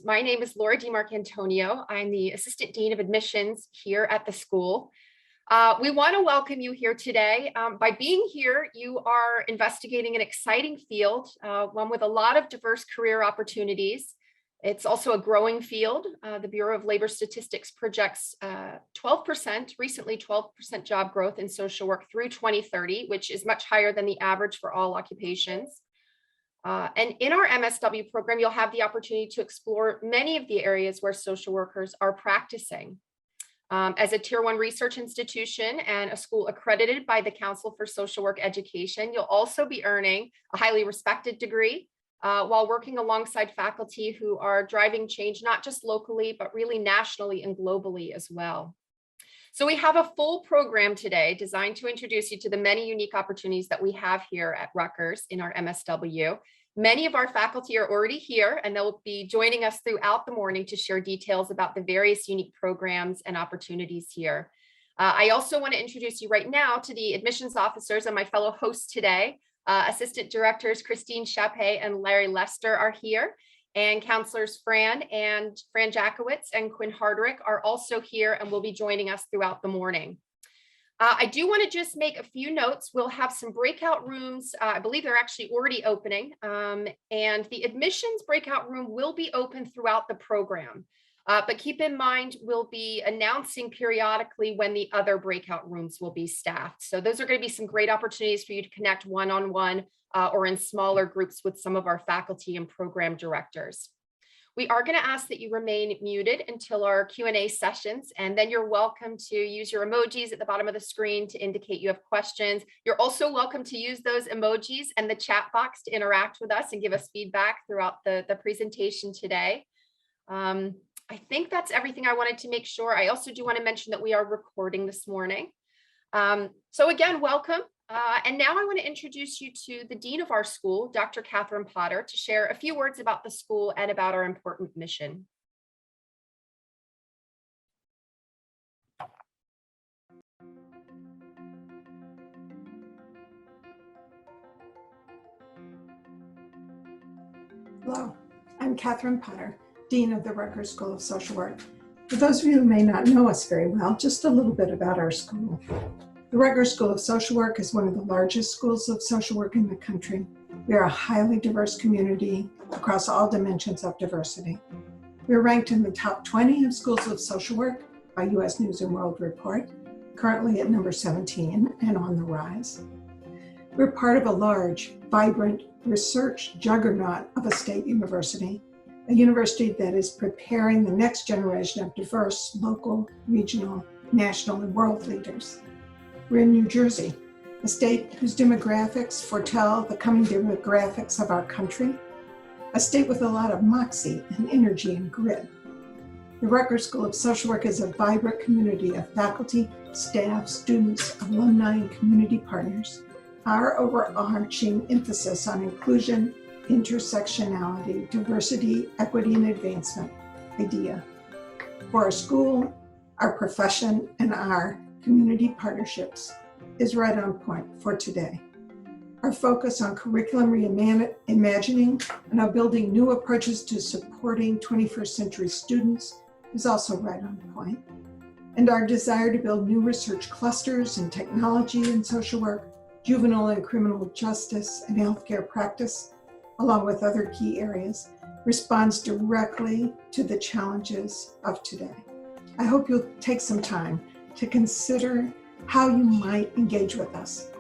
My name is Laura DiMarcantonio. I'm the Assistant Dean of Admissions here at the school. We want to welcome you here today. By being here, you are investigating an exciting field, one with a lot of diverse career opportunities. It's also a growing field. The Bureau of Labor Statistics projects 12%, recently 12% job growth in social work through 2030, which is much higher than the average for all occupations. And in our MSW program, you'll have the opportunity to explore many of the areas where social workers are practicing. As a Tier 1 research institution and a school accredited by the Council for Social Work Education, you'll also be earning a highly respected degree while working alongside faculty who are driving change, not just locally, but really nationally and globally as well. So we have a full program today designed to introduce you to the many unique opportunities that we have here at Rutgers in our MSW. Many of our faculty are already here, and they'll be joining us throughout the morning to share details about the various unique programs and opportunities here. I also want to introduce you right now to the admissions officers and my fellow hosts today. Assistant Directors Christine Chappé and Larry Lester are here, and counselors Fran Jackowitz and Quinn Hardrick are also here and will be joining us throughout the morning. I do want to just make a few notes. We'll have some breakout rooms. I believe they're actually already opening, and the admissions breakout room will be open throughout the program. But keep in mind, we'll be announcing periodically when the other breakout rooms will be staffed. So those are going to be some great opportunities for you to connect one-on-one or in smaller groups with some of our faculty and program directors. We are going to ask that you remain muted until our Q&A sessions, and then you're welcome to use your emojis at the bottom of the screen to indicate you have questions. You're also welcome to use those emojis and the chat box to interact with us and give us feedback throughout the presentation today. I think that's everything I wanted to make sure. I also do want to mention that we are recording this morning. So again, welcome. And now I want to introduce you to the Dean of our school, Dr. Catherine Potter, to share a few words about the school and about our important mission. Hello, I'm Catherine Potter, Dean of the Rutgers School of Social Work. For those of you who may not know us very well, just a little bit about our school. The Rutgers School of Social Work is one of the largest schools of social work in the country. We are a highly diverse community across all dimensions of diversity. We are ranked in the top 20 of schools of social work by U.S. News and World Report, currently at number 17 and on the rise. We're part of a large, vibrant research juggernaut of a state university, a university that is preparing the next generation of diverse local, regional, national, and world leaders. We're in New Jersey, a state whose demographics foretell the coming demographics of our country, a state with a lot of moxie and energy and grit. The Rutgers School of Social Work is a vibrant community of faculty, staff, students, alumni, and community partners. Our overarching emphasis on inclusion, intersectionality, diversity, equity, and advancement, IDEA. For our school, our profession, and our community partnerships is right on point for today. Our focus on curriculum reimagining and on building new approaches to supporting 21st century students is also right on point. And our desire to build new research clusters in technology and social work, juvenile and criminal justice, and healthcare practice, along with other key areas, responds directly to the challenges of today. I hope you'll take some time to consider how you might engage with us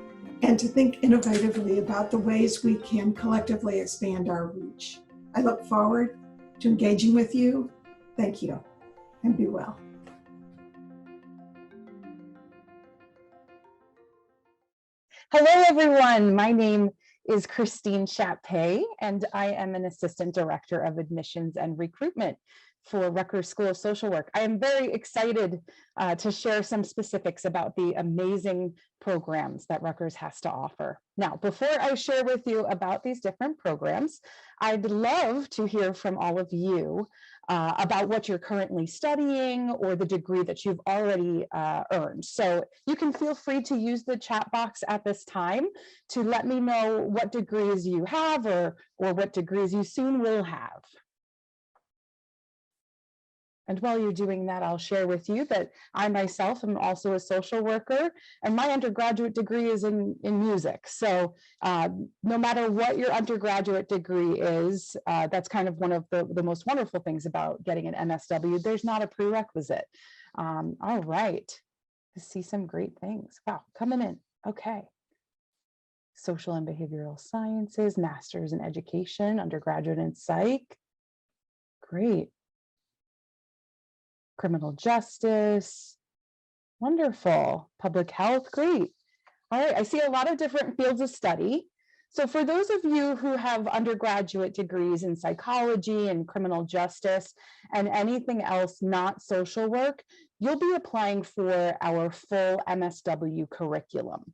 and to think innovatively about the ways we can collectively expand our reach. I look forward to engaging with you. Thank you, and be well. Hello, everyone. My name is Christine Chappé, and I am an Assistant Director of Admissions and Recruitment for Rutgers School of Social Work. I am very excited to share some specifics about the amazing programs that Rutgers has to offer. Now, before I share with you about these different programs, I'd love to hear from all of you about what you're currently studying or the degree that you've already earned. So you can feel free to use the chat box at this time to let me know what degrees you have or what degrees you soon will have. And while you're doing that, I'll share with you that I myself am also a social worker, and my undergraduate degree is in music. So no matter what your undergraduate degree is, that's kind of one of the most wonderful things about getting an MSW. There's not a prerequisite. All right, I see some great things. Wow, coming in. Okay. Social and behavioral sciences, master's in education, undergraduate in psych. Great. Criminal justice, wonderful. Public health, great. All right, I see a lot of different fields of study. So for those of you who have undergraduate degrees in psychology and criminal justice and anything else not social work, you'll be applying for our full MSW curriculum.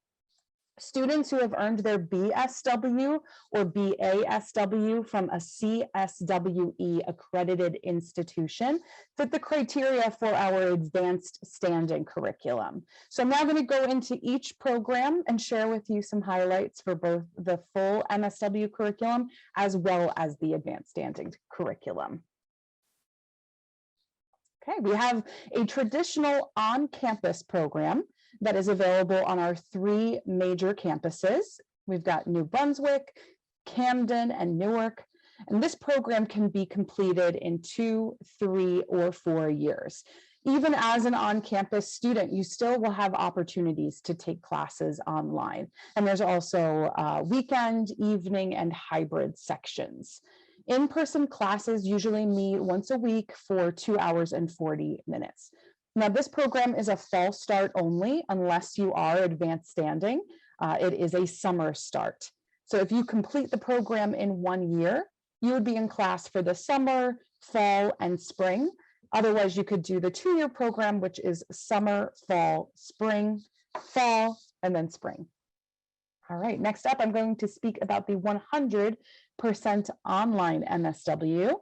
Students who have earned their BSW or BASW from a CSWE accredited institution fit the criteria for our advanced standing curriculum. So I'm now going to go into each program and share with you some highlights for both the full MSW curriculum as well as the advanced standing curriculum. Okay, we have a traditional on-campus program that is available on our 3 major campuses. We've got New Brunswick, Camden, and Newark. And this program can be completed in 2, 3, or 4 years. Even as an on-campus student, you still will have opportunities to take classes online. And there's also weekend, evening, and hybrid sections. In-person classes usually meet once a week for 2 hours and 40 minutes. Now, this program is a fall start only unless you are advanced standing. It is a summer start. So if you complete the program in 1 year, you would be in class for the summer, fall, and spring. Otherwise, you could do the 2-year program, which is summer, fall, spring, fall, and then spring. All right, next up, I'm going to speak about the 100% online MSW.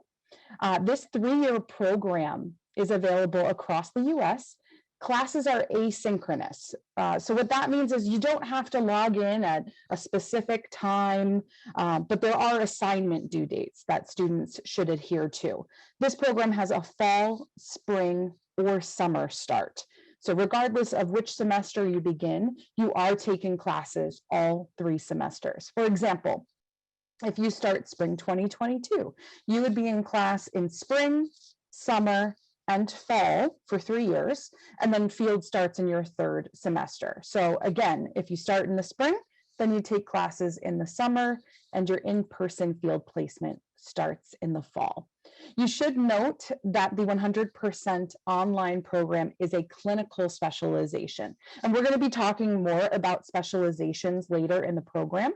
This 3-year program is available across the US. Classes are asynchronous. So what that means is you don't have to log in at a specific time, but there are assignment due dates that students should adhere to. This program has a fall, spring, or summer start. So regardless of which semester you begin, you are taking classes all 3 semesters. For example, if you start spring 2022, you would be in class in spring, summer, and fall for 3 years, and then field starts in your 3rd semester. So again, if you start in the spring, then you take classes in the summer, and your in-person field placement starts in the fall. You should note that the 100% online program is a clinical specialization, and we're going to be talking more about specializations later in the program.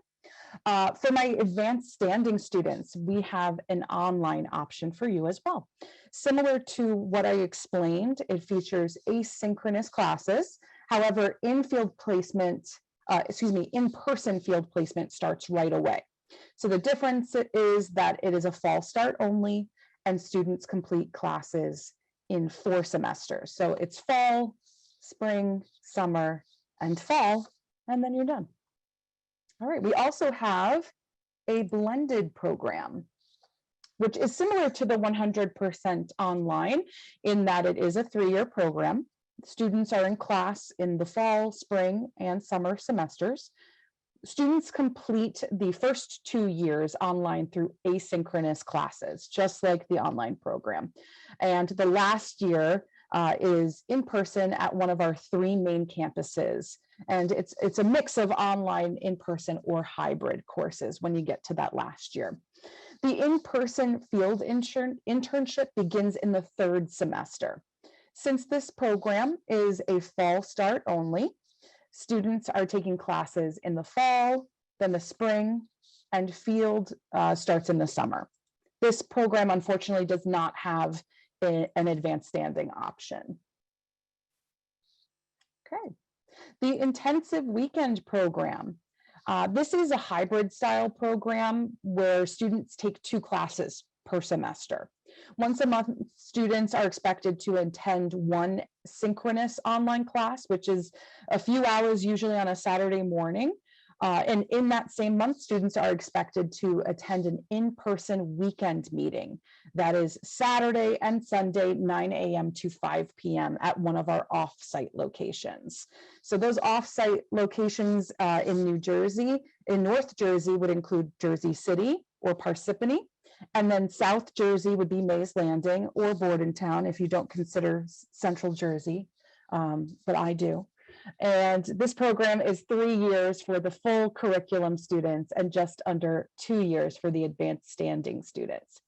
For my advanced standing students, we have an online option for you as well. Similar to what I explained, it features asynchronous classes. However, in-person field placement starts right away. So the difference is that it is a fall start only, and students complete classes in 4 semesters. So it's fall, spring, summer, and fall, and then you're done. All right, we also have a blended program, which is similar to the 100% online in that it is a 3-year program. Students are in class in the fall, spring, and summer semesters. Students complete the first 2 years online through asynchronous classes, just like the online program. And the last year is in person at one of our 3 main campuses. And it's a mix of online, in-person, or hybrid courses when you get to that last year. The in-person field internship begins in the 3rd semester. Since this program is a fall start only, students are taking classes in the fall, then the spring, and field starts in the summer. This program, unfortunately, does not have an advanced standing option. Okay. The intensive weekend program. This is a hybrid style program where students take 2 classes per semester. Once a month, students are expected to attend 1 synchronous online class, which is a few hours, usually on a Saturday morning. And in that same month, students are expected to attend an in-person weekend meeting. That is Saturday and Sunday, 9 a.m. to 5 p.m. at one of our off-site locations. So those off-site locations in New Jersey, in North Jersey would include Jersey City or Parsippany. And then South Jersey would be Mays Landing or Bordentown if you don't consider Central Jersey, but I do. And this program is 3 years for the full curriculum students and just under 2 years for the advanced standing students.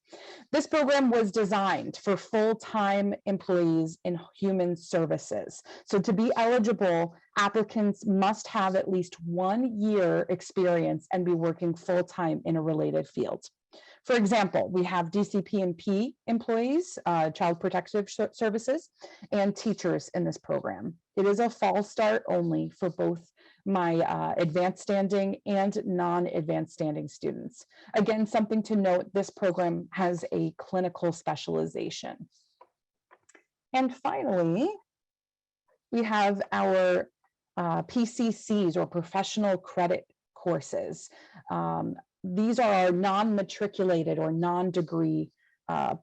This program was designed for full-time employees in human services. So to be eligible, applicants must have at least 1 year experience and be working full-time in a related field. For example, we have DCP&P employees, Child Protective Services, and teachers in this program. It is a fall start only for both my advanced standing and non-advanced standing students. Again, something to note, this program has a clinical specialization. And finally, we have our PCCs or professional credit courses. These are our non-matriculated or non-degree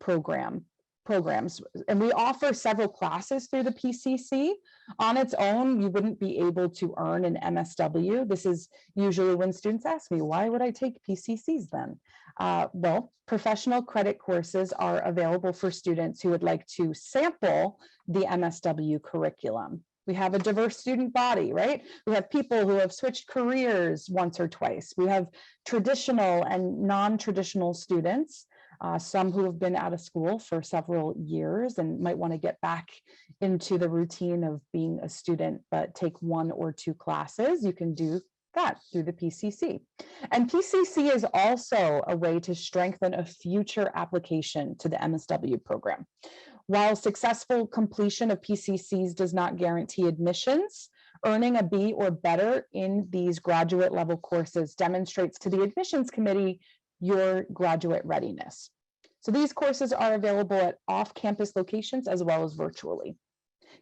programs, and we offer several classes through the PCC. On its own, you wouldn't be able to earn an MSW. This is usually when students ask me, why would I take PCCs then? Well, professional credit courses are available for students who would like to sample the MSW curriculum. We have a diverse student body, right? We have people who have switched careers once or twice. We have traditional and non-traditional students, some who have been out of school for several years and might want to get back into the routine of being a student, but take 1 or 2 classes. You can do that through the PCC. And PCC is also a way to strengthen a future application to the MSW program. While successful completion of PCCs does not guarantee admissions, earning a B or better in these graduate level courses demonstrates to the admissions committee your graduate readiness. So these courses are available at off-campus locations as well as virtually.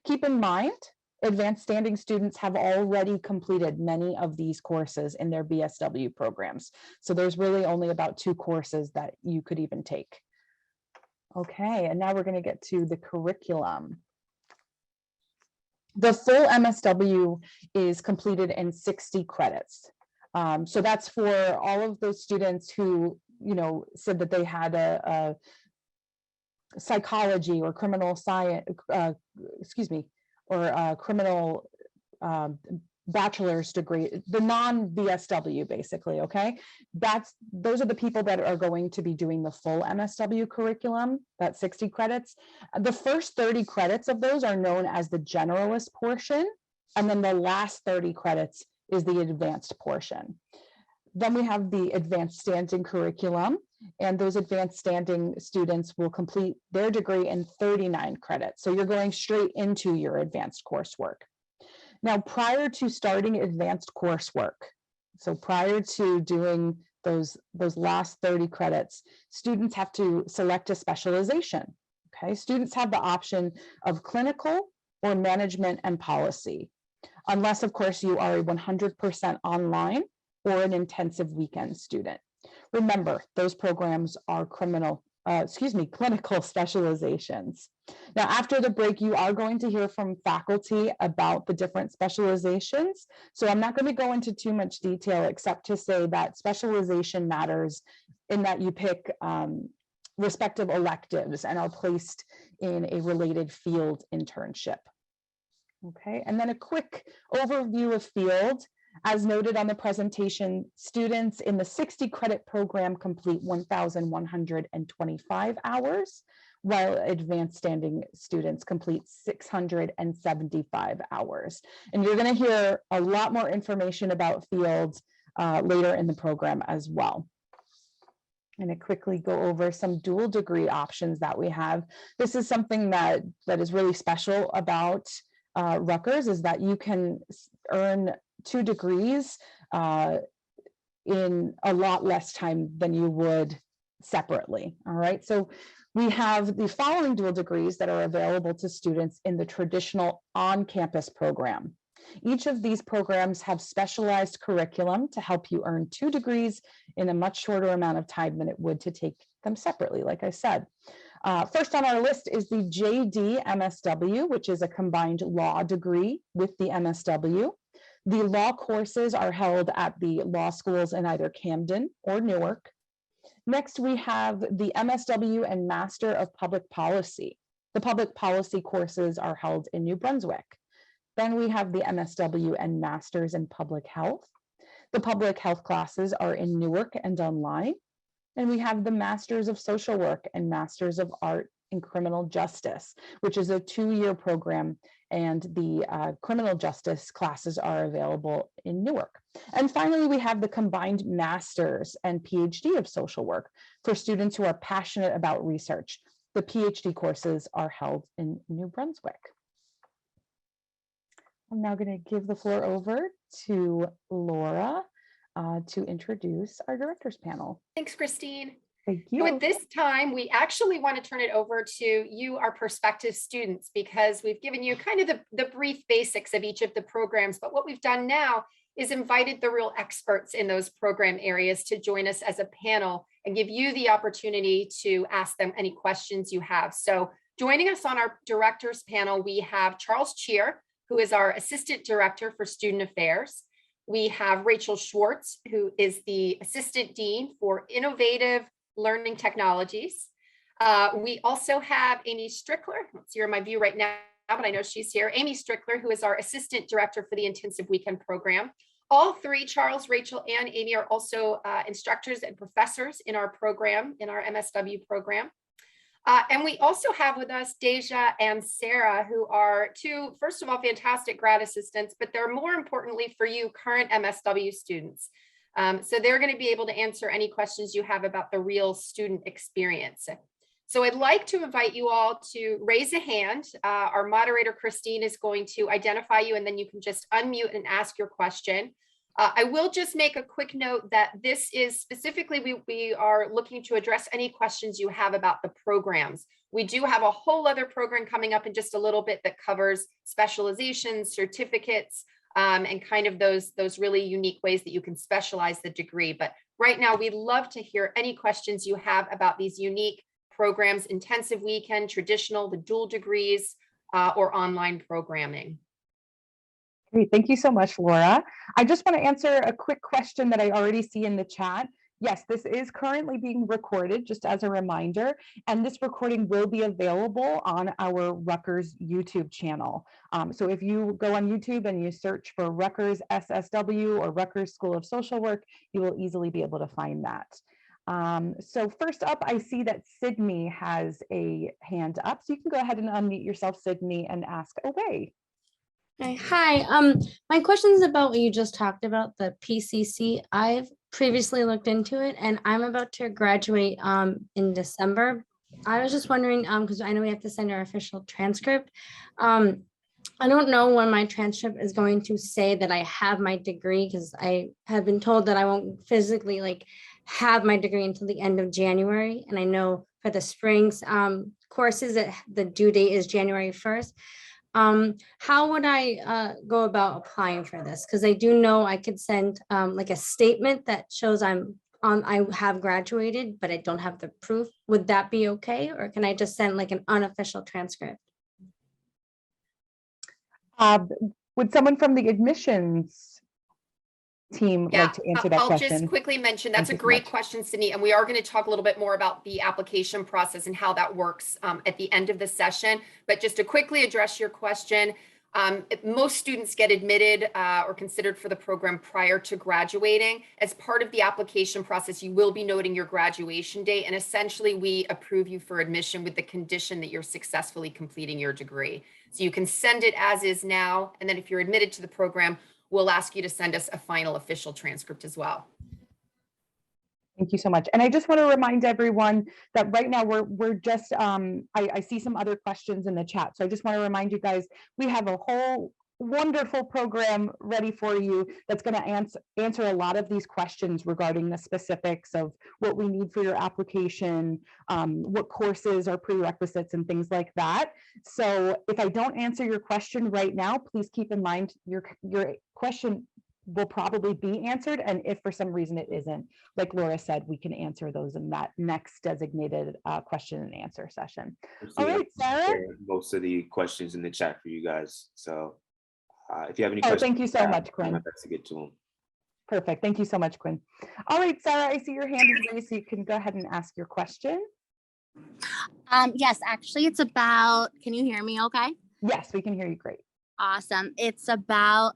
Keep in mind, advanced standing students have already completed many of these courses in their BSW programs. So there's really only about 2 courses that you could even take. Okay, and now we're going to get to the curriculum. The full MSW is completed in 60 credits. So that's for all of those students who, said that they had a psychology or criminal science, or a criminal bachelor's degree, the non-BSW basically, okay? Those are the people that are going to be doing the full MSW curriculum, that 60 credits. The first 30 credits of those are known as the generalist portion, and then the last 30 credits is the advanced portion. Then we have the advanced standing curriculum, and those advanced standing students will complete their degree in 39 credits. So you're going straight into your advanced coursework. Now, prior to starting advanced coursework, so prior to doing those last 30 credits, students have to select a specialization. Okay, students have the option of clinical or management and policy, unless, of course, you are a 100% online or an intensive weekend student. Remember, those programs are clinical specializations. Now, after the break, you are going to hear from faculty about the different specializations. So I'm not going to go into too much detail, except to say that specialization matters in that you pick respective electives and are placed in a related field internship. Okay, and then a quick overview of field. As noted on the presentation, students in the 60 credit program complete 1,125 hours, while advanced standing students complete 675 hours. And you're going to hear a lot more information about fields later in the program as well. I'm going to quickly go over some dual degree options that we have. This is something that is really special about Rutgers, is that you can earn 2 degrees in a lot less time than you would separately. All right, so we have the following dual degrees that are available to students in the traditional on-campus program. Each of these programs have specialized curriculum to help you earn 2 degrees in a much shorter amount of time than it would to take them separately, like I said. First on our list is the JD MSW, which is a combined law degree with the MSW. The law courses are held at the law schools in either Camden or Newark. Next, we have the MSW and Master of Public Policy. The public policy courses are held in New Brunswick. Then we have the MSW and Masters in Public Health. The public health classes are in Newark and online. And we have the Masters of Social Work and Masters of Art in Criminal Justice, which is a 2-year program, and the criminal justice classes are available in Newark. And finally, we have the combined Masters and PhD of Social Work for students who are passionate about research. The PhD courses are held in New Brunswick. I'm now going to give the floor over to Laura to introduce our directors panel. Thanks, Christine. Thank you. So at this time, we actually want to turn it over to you, our prospective students, because we've given you kind of the brief basics of each of the programs. But what we've done now is invited the real experts in those program areas to join us as a panel and give you the opportunity to ask them any questions you have. So joining us on our directors panel, we have Charles Cheer, who is our Assistant Director for Student Affairs. We have Rachel Schwartz, who is the Assistant Dean for Innovative Learning Technologies. We also have Amy Strickler. Let's see her in my view right now, but I know she's here. Amy Strickler, who is our Assistant Director for the Intensive Weekend Program. All three, Charles, Rachel, and Amy, are also instructors and professors in our program, in our MSW program. And we also have with us Deja and Sarah, who are two, first of all, fantastic grad assistants, but they're more importantly for you, current MSW students. So they're going to be able to answer any questions you have about the real student experience. So I'd like to invite you all to raise a hand. Our moderator, Christine, is going to identify you, and then you can just unmute and ask your question. I will just make a quick note that this is specifically, we are looking to address any questions you have about the programs. We do have a whole other program coming up in just a little bit that covers specializations, certificates, and kind of those really unique ways that you can specialize the degree. But right now, we'd love to hear any questions you have about these unique programs, intensive weekend, traditional, the dual degrees, or online programming. Great, thank you so much, Laura. I just want to answer a quick question that I already see in the chat. Yes, this is currently being recorded, just as a reminder, and this recording will be available on our Rutgers YouTube channel. So if you go on YouTube and you search for Rutgers SSW or Rutgers School of Social Work, you will easily be able to find that. So first up, I see that Sydney has a hand up, so you can go ahead and unmute yourself, Sydney, and ask away. Hi, my question is about what you just talked about, the PCC. I've previously looked into it and I'm about to graduate in December. I was just wondering, because I know we have to send our official transcript. I don't know when my transcript is going to say that I have my degree, because I have been told that I won't physically have my degree until the end of January. And I know for the spring's courses that the due date is January 1st. How would I go about applying for this? Because I do know I could send a statement that shows I have graduated, but I don't have the proof. Would that be okay? Or can I just send an unofficial transcript? Would someone from the admissions team like to answer that question? I'll just quickly mention, that's a great question, Sydney, and we are going to talk a little bit more about the application process and how that works at the end of the session. But just to quickly address your question, most students get admitted or considered for the program prior to graduating. As part of the application process, you will be noting your graduation date, and essentially we approve you for admission with the condition that you're successfully completing your degree. So you can send it as is now, and then if you're admitted to the program, we'll ask you to send us a final official transcript as well. Thank you so much. And I just want to remind everyone that right now we're just, I see some other questions in the chat. So I just want to remind you guys, we have a whole wonderful program ready for you that's going to answer a lot of these questions regarding the specifics of what we need for your application, what courses are prerequisites and things like that. So if I don't answer your question right now, please keep in mind your question will probably be answered. And if for some reason it isn't, like Laura said, we can answer those in that next designated question and answer session. All right, Sarah. Most of the questions in the chat for you guys. So if you have any Oh, questions, thank you so much, Quinn. I'm best to get to them. Perfect. Thank you so much, Quinn. All right, Sarah, I see your hand is raised, so you can go ahead and ask your question. Yes, actually, it's about, can you hear me okay? Yes, we can hear you great. Awesome. It's about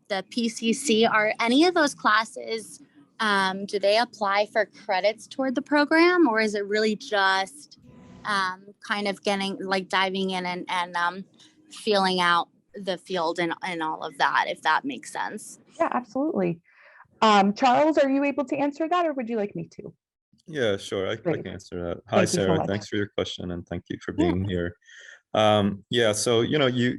the PCC. Are any of those classes, do they apply for credits toward the program, or is it really just kind of getting, like, diving in and feeling out the field and all of that, if that makes sense? Yeah, absolutely. Charles, are you able to answer that, or would you like me to? Yeah, sure. I Great. can answer that. Hi, Thank you so Sarah. much. Thanks for your question, and thank you for being here. Yeah, so you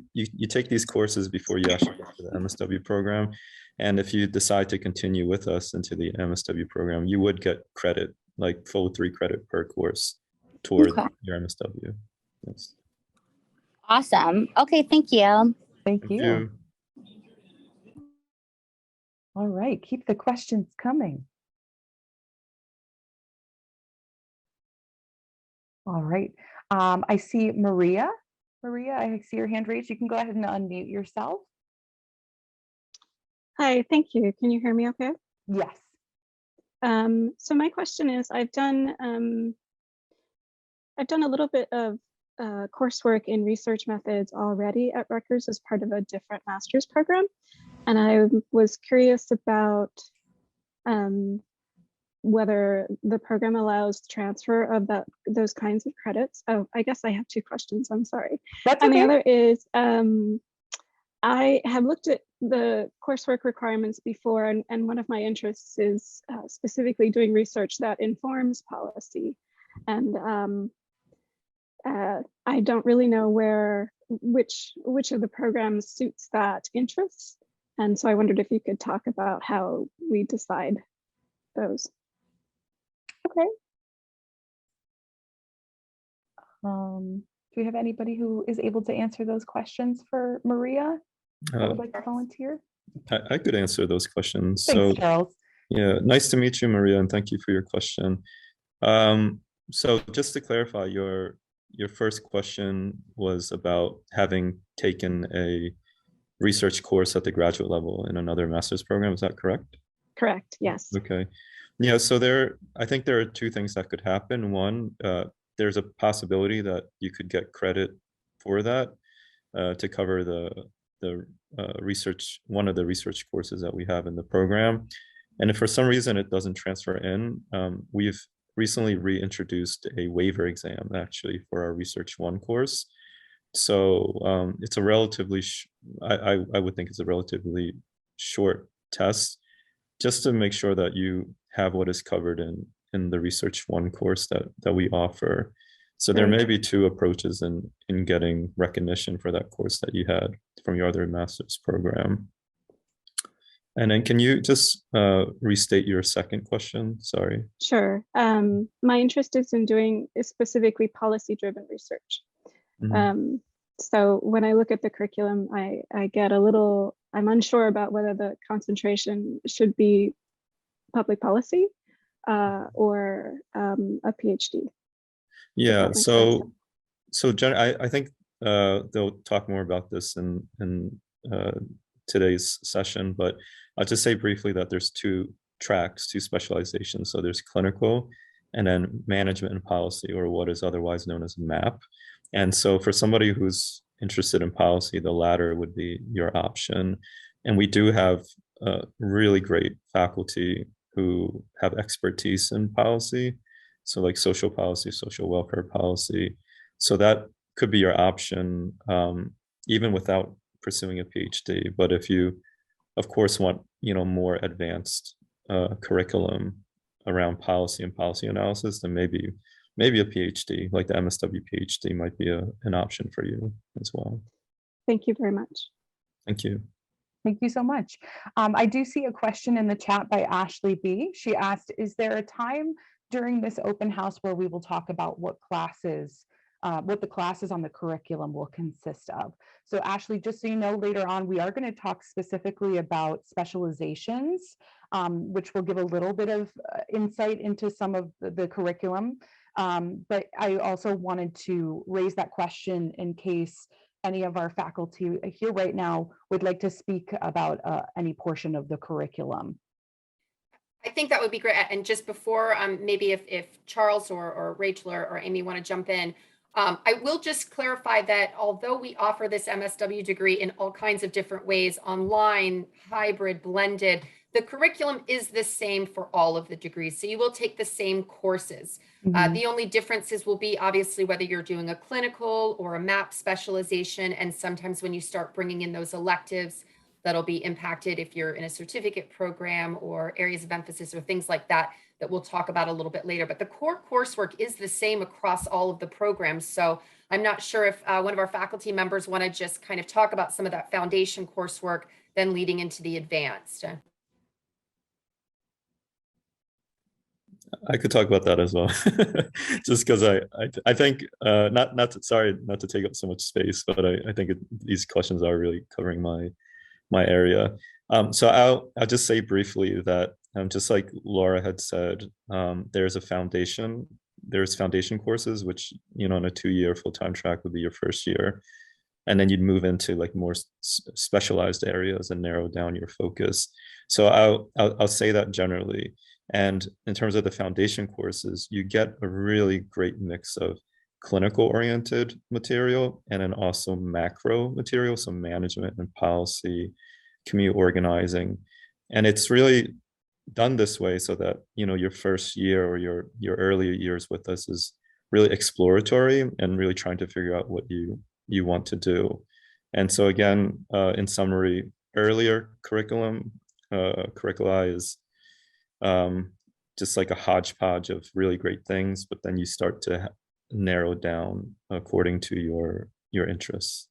take these courses before you actually get to the MSW program, and if you decide to continue with us into the MSW program, you would get credit, like full 3 credit per course toward your MSW. Yes. Awesome. Okay, thank you. Thank you. All right, keep the questions coming. All right, I see Maria. Maria, I see your hand raised. You can go ahead and unmute yourself. Hi, thank you. Can you hear me okay? Yes. So my question is, I've done a little bit of coursework in research methods already at Rutgers as part of a different master's program. And I was curious about whether the program allows transfer of those kinds of credits. Oh, I guess I have 2 questions. I'm sorry. That's and okay. the other is, I have looked at the coursework requirements before, and one of my interests is specifically doing research that informs policy. And I don't really know which of the programs suits that interest. And so I wondered if you could talk about how we decide those. Okay. Do we have anybody who is able to answer those questions for Maria that would like to volunteer? I could answer those questions. Thanks, Charles. Yeah, nice to meet you, Maria, and thank you for your question. So just to clarify, your first question was about having taken a research course at the graduate level in another master's program. Is that correct? Correct, yes. Okay. Yeah, so I think there are 2 things that could happen. One, there's a possibility that you could get credit for that to cover the research, one of the research courses that we have in the program. And if for some reason it doesn't transfer in, we've recently reintroduced a waiver exam actually for our Research 1 course. So it's a relatively, I would think it's a relatively short test, just to make sure that you have what is covered in the Research 1 course that we offer. So there may be 2 approaches in getting recognition for that course that you had from your other master's program. And then can you just restate your second question? Sorry. Sure. My interest is in doing specifically policy-driven research. Mm-hmm. So when I look at the curriculum, I get a little, I'm unsure about whether the concentration should be public policy or a PhD. Yeah, so Jen, I think they'll talk more about this in today's session, but I'll just say briefly that there's 2 tracks, 2 specializations. So there's clinical and then management and policy, or what is otherwise known as MAP. And so for somebody who's interested in policy, the latter would be your option. And we do have really great faculty who have expertise in policy. So like social policy, social welfare policy. So that could be your option, even without pursuing a PhD. But if you, of course, want more advanced curriculum around policy and policy analysis, then maybe a PhD, like the MSW PhD, might be an option for you as well. Thank you very much. Thank you. Thank you so much. I do see a question in the chat by Ashley B. She asked, is there a time during this open house where we will talk about what the classes on the curriculum will consist of? So Ashley, just so you know, later on, we are going to talk specifically about specializations, which will give a little bit of insight into some of the curriculum. But I also wanted to raise that question in case any of our faculty here right now would like to speak about any portion of the curriculum. I think that would be great. And just before, maybe if Charles or Rachel or Amy want to jump in, I will just clarify that although we offer this MSW degree in all kinds of different ways, online, hybrid, blended, the curriculum is the same for all of the degrees. So you will take the same courses. The only differences will be obviously whether you're doing a clinical or a MAP specialization. And sometimes when you start bringing in those electives, that'll be impacted if you're in a certificate program or areas of emphasis or things like that, that we'll talk about a little bit later. But the core coursework is the same across all of the programs. So I'm not sure if one of our faculty members want to just kind of talk about some of that foundation coursework, then leading into the advanced. I could talk about that as well, just because I think sorry not to take up so much space, but I think these questions are really covering my area. So I'll just say briefly that just like Laura had said, there's foundation courses, which, you know, on a 2-year full-time track would be your first year. And then you'd move into like more specialized areas and narrow down your focus. So I'll say that generally. And in terms of the foundation courses, you get a really great mix of clinical oriented material and then also macro material, so management and policy, community organizing. And it's really done this way so that, you know, your first year or your earlier years with us is really exploratory and really trying to figure out what you want to do. And so again, in summary, earlier curricula is just like a hodgepodge of really great things, but then you start to narrow down according to your interests.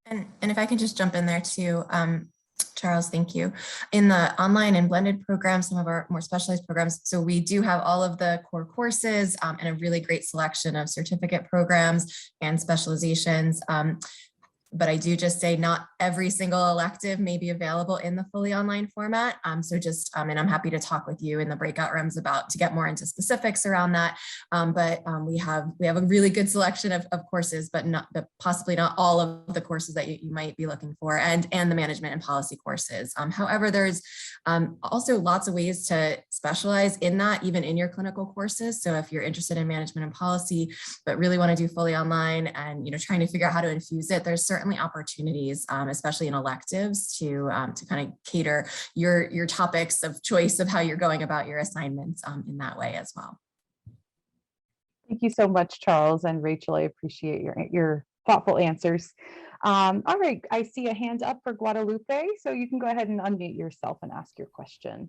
And if I can just jump in there too, Charles, thank you. In the online and blended programs, some of our more specialized programs, so we do have all of the core courses and a really great selection of certificate programs and specializations. But I do just say not every single elective may be available in the fully online format. So just, and I'm happy to talk with you in the breakout rooms to get more into specifics around that. But we have a really good selection of courses, but possibly not all of the courses that you might be looking for, and the management and policy courses. However, there's also lots of ways to specialize in that, even in your clinical courses. So if you're interested in management and policy, but really want to do fully online and, you know, trying to figure out how to infuse it, there's certainly opportunities, especially in electives, to kind of cater your topics of choice of how you're going about your assignments in that way as well. Thank you so much, Charles and Rachel. I appreciate your thoughtful answers. All right, I see a hand up for Guadalupe, so you can go ahead and unmute yourself and ask your question.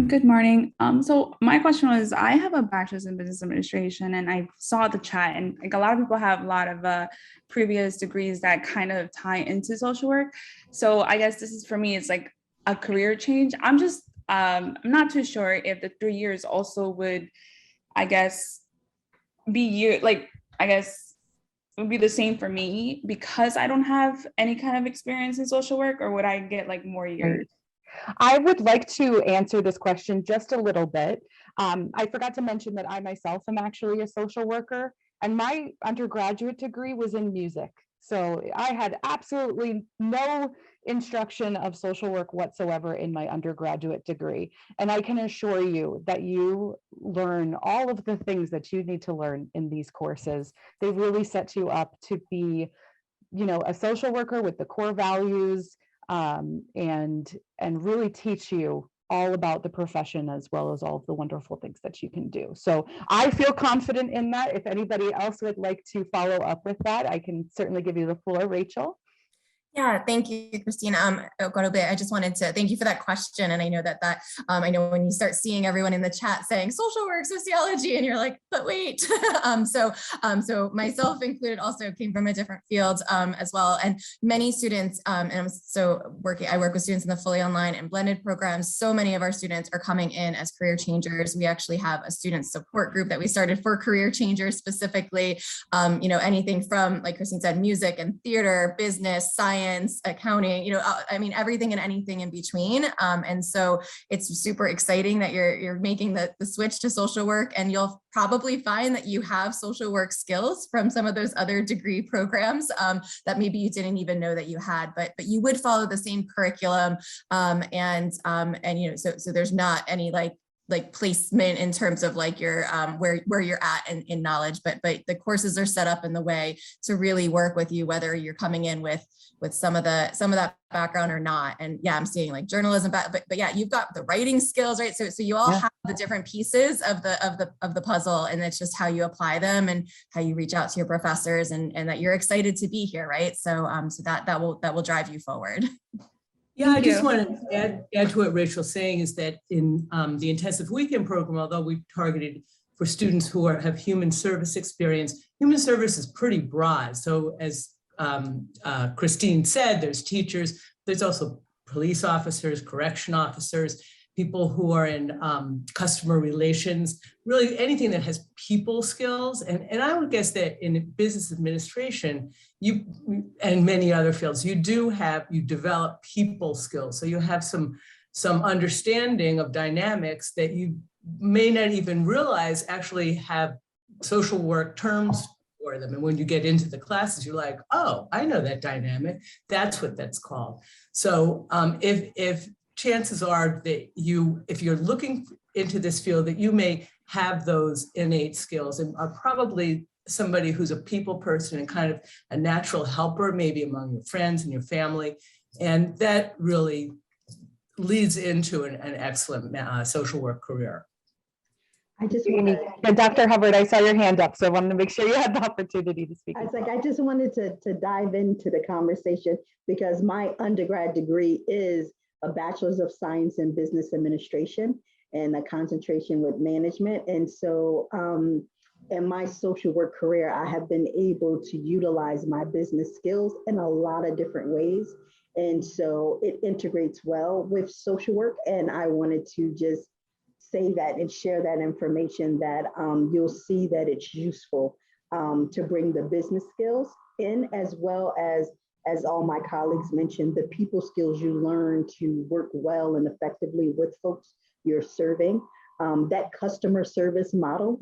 Good morning. So my question was, I have a bachelor's in business administration, and I saw the chat, and like a lot of people have a lot of previous degrees that kind of tie into social work. So I guess this is, for me, it's like a career change. I'm just, I'm not too sure if the 3 years also would, I guess, be would be the same for me because I don't have any kind of experience in social work, or would I get like more years? I would like to answer this question just a little bit. I forgot to mention that I myself am actually a social worker, and my undergraduate degree was in music. So I had absolutely no instruction of social work whatsoever in my undergraduate degree. And I can assure you that you learn all of the things that you need to learn in these courses. They really set you up to be, you know, a social worker with the core values, and really teach you all about the profession, as well as all of the wonderful things that you can do. So I feel confident in that. If anybody else would like to follow up with that, I can certainly give you the floor, Rachel. Yeah, thank you, Christine. Guadalupe, I just wanted to thank you for that question. And I know that I know when you start seeing everyone in the chat saying social work, sociology, and you're like, but wait. So myself included also came from a different field as well. And many students, and I work with students in the fully online and blended programs. So many of our students are coming in as career changers. We actually have a student support group that we started for career changers specifically. Anything from, like Christine said, music and theater, business, science, accounting, I mean, everything and anything in between. And so it's super exciting that you're making the switch to social work, and you'll probably find that you have social work skills from some of those other degree programs that maybe you didn't even know that you had, but you would follow the same curriculum. So there's not any like placement in terms of like your where you're at in knowledge, but the courses are set up in the way to really work with you, whether you're coming in with some of that background or not. And yeah, I'm seeing like journalism, but yeah, you've got the writing skills, right? So you all have the different pieces of the puzzle, and it's just how you apply them and how you reach out to your professors, and that you're excited to be here, right? So that will drive you forward. Yeah, I just want to add to what Rachel's saying is that in the intensive weekend program, although we targeted for students who have human service experience, human service is pretty broad. So as Christine said, there's teachers, there's also police officers, correction officers, people who are in customer relations, really anything that has people skills. And I would guess that in business administration, and many other fields, you develop people skills. So you have some understanding of dynamics that you may not even realize actually have social work terms for them. And when you get into the classes, you're like, oh, I know that dynamic. That's what that's called. So if chances are that if you're looking into this field, that you may have those innate skills and are probably somebody who's a people person and kind of a natural helper, maybe among your friends and your family. And that really leads into an excellent social work career. I just want to, Dr. Hubbard, I saw your hand up, so I wanted to make sure you had the opportunity to speak. I just wanted to dive into the conversation because my undergrad degree is a Bachelor's of Science in Business Administration and a concentration with management. And so in my social work career, I have been able to utilize my business skills in a lot of different ways. And so it integrates well with social work. And I wanted to just say that and share that information that you'll see that it's useful to bring the business skills in, as well as all my colleagues mentioned, the people skills you learn to work well and effectively with folks you're serving. That customer service model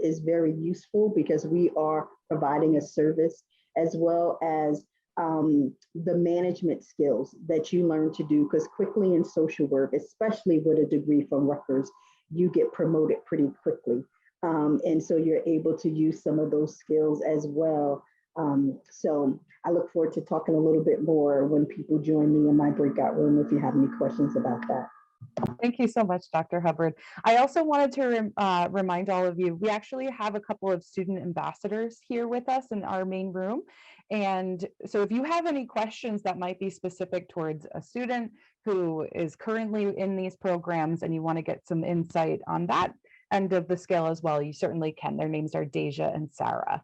is very useful because we are providing a service, as well as the management skills that you learn to do, because quickly in social work, especially with a degree from Rutgers, you get promoted pretty quickly. And so you're able to use some of those skills as well. So I look forward to talking a little bit more when people join me in my breakout room if you have any questions about that. Thank you so much, Dr. Hubbard. I also wanted to remind all of you, we actually have a couple of student ambassadors here with us in our main room. And so if you have any questions that might be specific towards a student who is currently in these programs and you want to get some insight on that end of the scale as well, you certainly can. Their names are Deja and Sarah.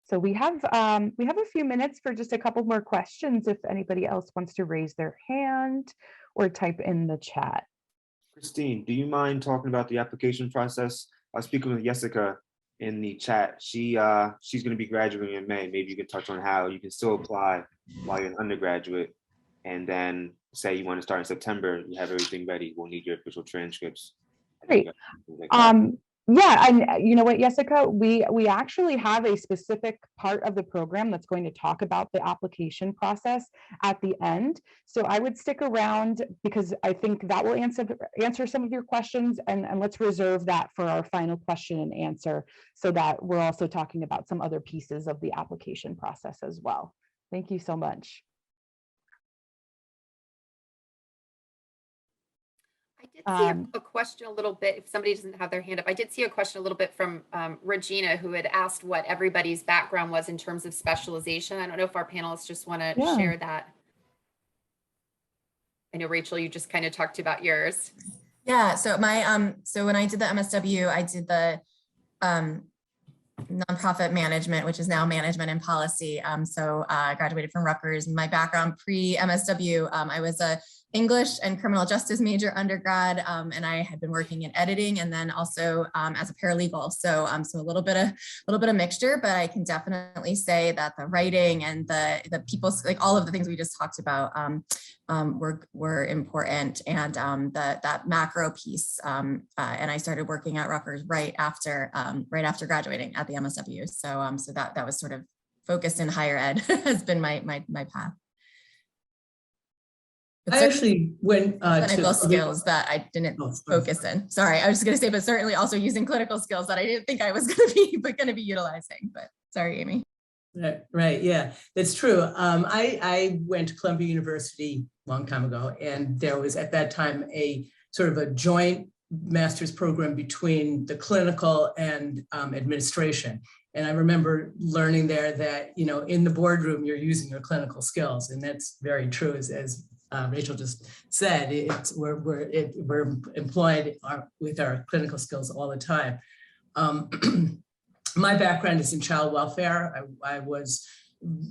So we have a few minutes for just a couple more questions if anybody else wants to raise their hand or type in the chat. Christine, do you mind talking about the application process? I was speaking with Jessica in the chat. She's going to be graduating in May. Maybe you can touch on how you can still apply while you're an undergraduate, and then say you want to start in September, you have everything ready. We'll need your official transcripts. Great. Yeah, and you know what, Jessica, we actually have a specific part of the program that's going to talk about the application process at the end. So I would stick around because I think that will answer some of your questions, and let's reserve that for our final question and answer so that we're also talking about some other pieces of the application process as well. Thank you so much. I did see a question a little bit, if somebody doesn't have their hand up, I did see a question a little bit from Regina, who had asked what everybody's background was in terms of specialization. I don't know if our panelists just want to share that. I know, Rachel, you just kind of talked about yours. Yeah, so my so when I did the MSW, I did the nonprofit management, which is now management and policy. So I graduated from Rutgers. My background pre-MSW, I was a English and criminal justice major undergrad, and I had been working in editing and then also as a paralegal. So so a little bit of mixture, but I can definitely say that the writing and the people, like all of the things we just talked about, were important, and that macro piece. And I started working at Rutgers right after graduating at the MSW. So so that was sort of focused in higher ed has been my path. But I actually went clinical skills that I didn't focus in. Sorry, I was just going to say, but certainly also using clinical skills that I didn't think I was going to be utilizing. But sorry, Amy. Right. Yeah, that's true. I went to Columbia University a long time ago, and there was at that time a sort of a joint master's program between the clinical and administration. And I remember learning there that, you know, in the boardroom, you're using your clinical skills. And that's very true, as Rachel just said. We're employed with our clinical skills all the time. My background is in child welfare. I was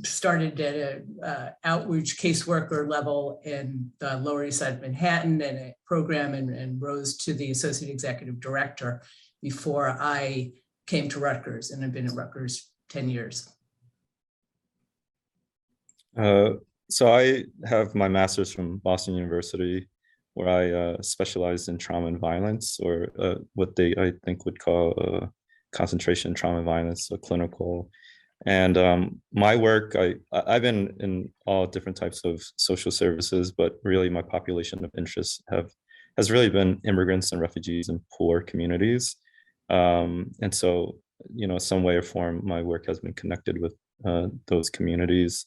started at a outreach caseworker level in the Lower East Side of Manhattan and a program, and rose to the associate executive director before I came to Rutgers, and I've been at Rutgers 10 years. So I have my master's from Boston University, where I specialized in trauma and violence, or what they, I think, would call concentration trauma and violence, so clinical. And my work, I've been in all different types of social services, but really my population of interest has really been immigrants and refugees and poor communities. And so, you know, some way or form, my work has been connected with those communities.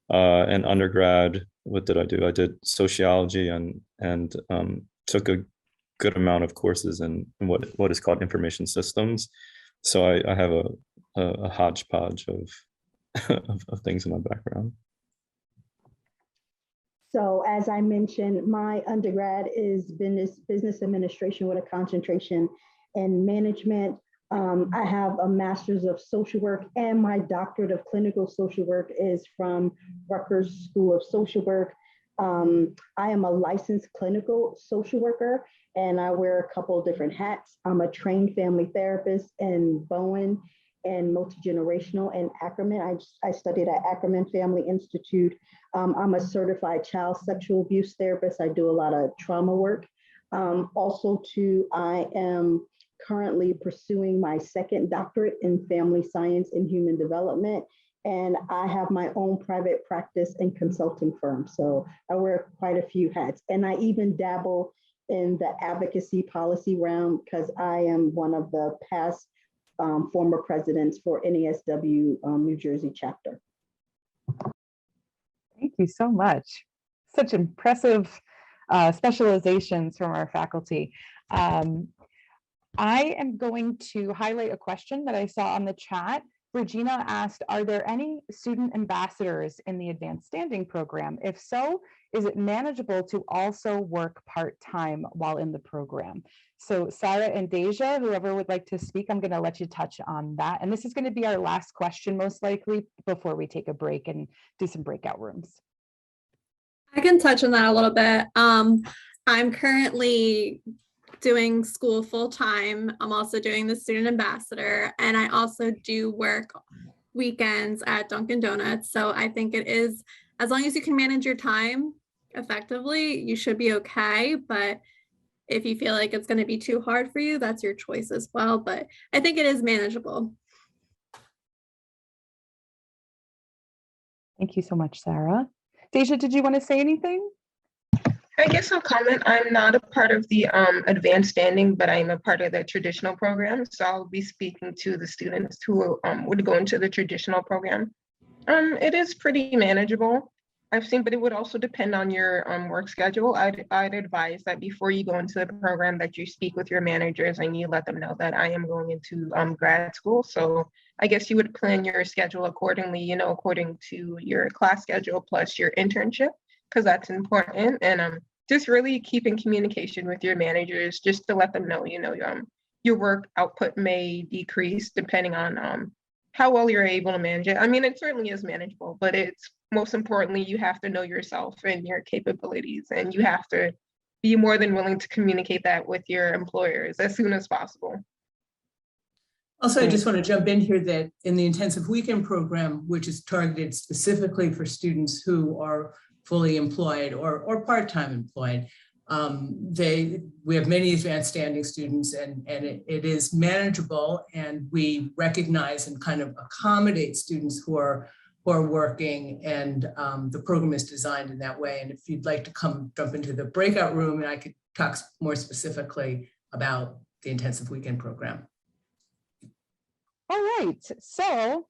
And undergrad, what did I do? I did sociology and took a good amount of courses in what is called information systems. So I have a hodgepodge of things in my background. So as I mentioned, my undergrad is business administration with a concentration in management. I have a master's of social work, and my doctorate of clinical social work is from Rutgers School of Social Work. I am a licensed clinical social worker, and I wear a couple of different hats. I'm a trained family therapist in Bowen and multi-generational in Ackerman. I studied at Ackerman Family Institute. I'm a certified child sexual abuse therapist. I do a lot of trauma work. Also too, I am currently pursuing my second doctorate in family science and human development. And I have my own private practice and consulting firm. So I wear quite a few hats. And I even dabble in the advocacy policy realm, because I am one of the past former presidents for NASW New Jersey chapter. Thank you so much. Such impressive specializations from our faculty. I am going to highlight a question that I saw on the chat. Regina asked, are there any student ambassadors in the advanced standing program? If so, is it manageable to also work part-time while in the program? So Sarah and Deja, whoever would like to speak, I'm going to let you touch on that. And this is going to be our last question, most likely, before we take a break and do some breakout rooms. I can touch on that a little bit. I'm currently doing school full-time. I'm also doing the student ambassador, and I also do work weekends at Dunkin' Donuts. So I think it is, as long as you can manage your time effectively, you should be okay. But if you feel like it's going to be too hard for you, that's your choice as well. But I think it is manageable. Thank you so much, Sarah. Deja, did you want to say anything? I guess I'll comment. I'm not a part of the advanced standing, but I'm a part of the traditional program. So I'll be speaking to the students who would go into the traditional program. It is pretty manageable. I've seen, but it would also depend on your work schedule. I'd advise that before you go into the program that you speak with your managers and you let them know that I am going into grad school. So I guess you would plan your schedule accordingly, you know, according to your class schedule plus your internship, because that's important. And just really keep in communication with your managers just to let them know, you know, your work output may decrease depending on how well you're able to manage it. I mean, it certainly is manageable, but it's most importantly, you have to know yourself and your capabilities, and you have to be more than willing to communicate that with your employers as soon as possible. Also, I just want to jump in here that in the intensive weekend program, which is targeted specifically for students who are fully employed or part-time employed, we have many advanced standing students, and it is manageable, and we recognize and kind of accommodate students who are working, and the program is designed in that way. And if you'd like to come jump into the breakout room, and I could talk more specifically about the intensive weekend program. All right, so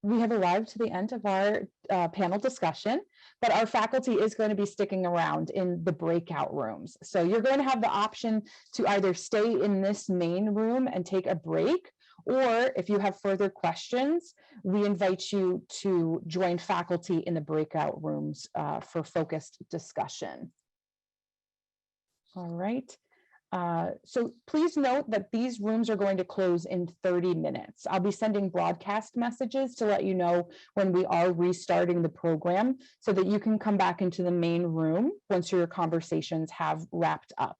we have arrived to the end of our panel discussion, but our faculty is going to be sticking around in the breakout rooms. So you're going to have the option to either stay in this main room and take a break, or if you have further questions, we invite you to join faculty in the breakout rooms for focused discussion. All right. So please note that these rooms are going to close in 30 minutes. I'll be sending broadcast messages to let you know when we are restarting the program so that you can come back into the main room once your conversations have wrapped up.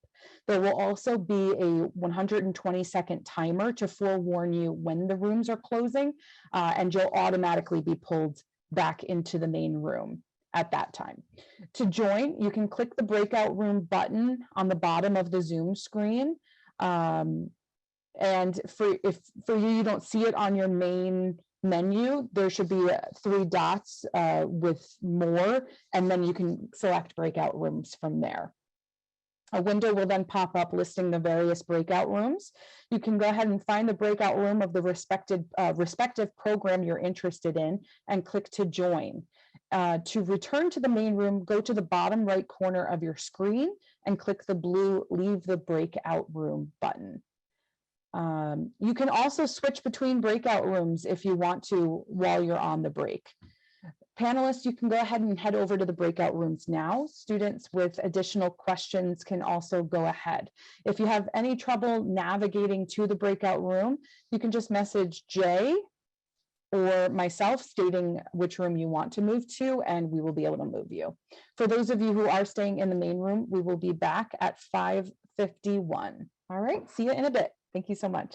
There will also be a 120-second timer to forewarn you when the rooms are closing, and you'll automatically be pulled back into the main room at that time. To join, you can click the breakout room button on the bottom of the Zoom screen. And for you don't see it on your main menu, there should be 3 dots with more, and then you can select breakout rooms from there. A window will then pop up listing the various breakout rooms. You can go ahead and find the breakout room of the respective program you're interested in and click to join. To return to the main room, go to the bottom right corner of your screen and click the blue Leave the Breakout Room button. You can also switch between breakout rooms if you want to while you're on the break. Panelists, you can go ahead and head over to the breakout rooms now. Students with additional questions can also go ahead. If you have any trouble navigating to the breakout room, you can just message Jay or myself stating which room you want to move to, and we will be able to move you. For those of you who are staying in the main room, we will be back at 5:51. All right, see you in a bit. Thank you so much.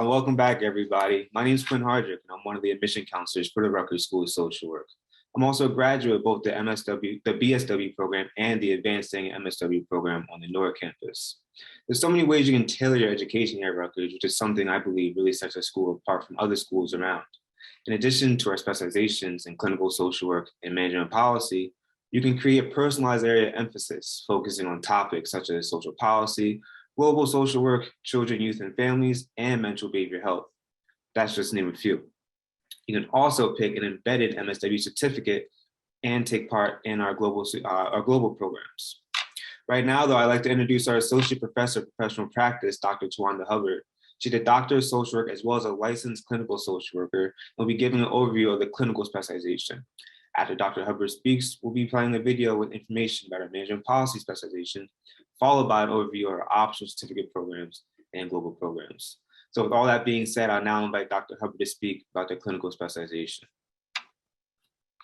Welcome back, everybody. My name is Quinn Hardrick, and I'm one of the admission counselors for the Rutgers School of Social Work. I'm also a graduate of both the BSW program and the Advancing MSW program on the North campus. There's so many ways you can tailor your education here at Rutgers, which is something I believe really sets our school apart from other schools around. In addition to our specializations in clinical social work and management policy, you can create a personalized area of emphasis, focusing on topics such as social policy, global social work, children, youth, and families, and mental behavior health. That's just to name a few. You can also pick an embedded MSW certificate and take part in our global programs. Right now, though, I'd like to introduce our Associate Professor of Professional Practice, Dr. Tawanda Hubbard. She's a doctor of social work as well as a licensed clinical social worker, and will be giving an overview of the clinical specialization. After Dr. Hubbard speaks, we'll be playing a video with information about our management policy specialization, followed by an overview of our optional certificate programs and global programs. So with all that being said, I'll now invite Dr. Hubbard to speak about the clinical specialization.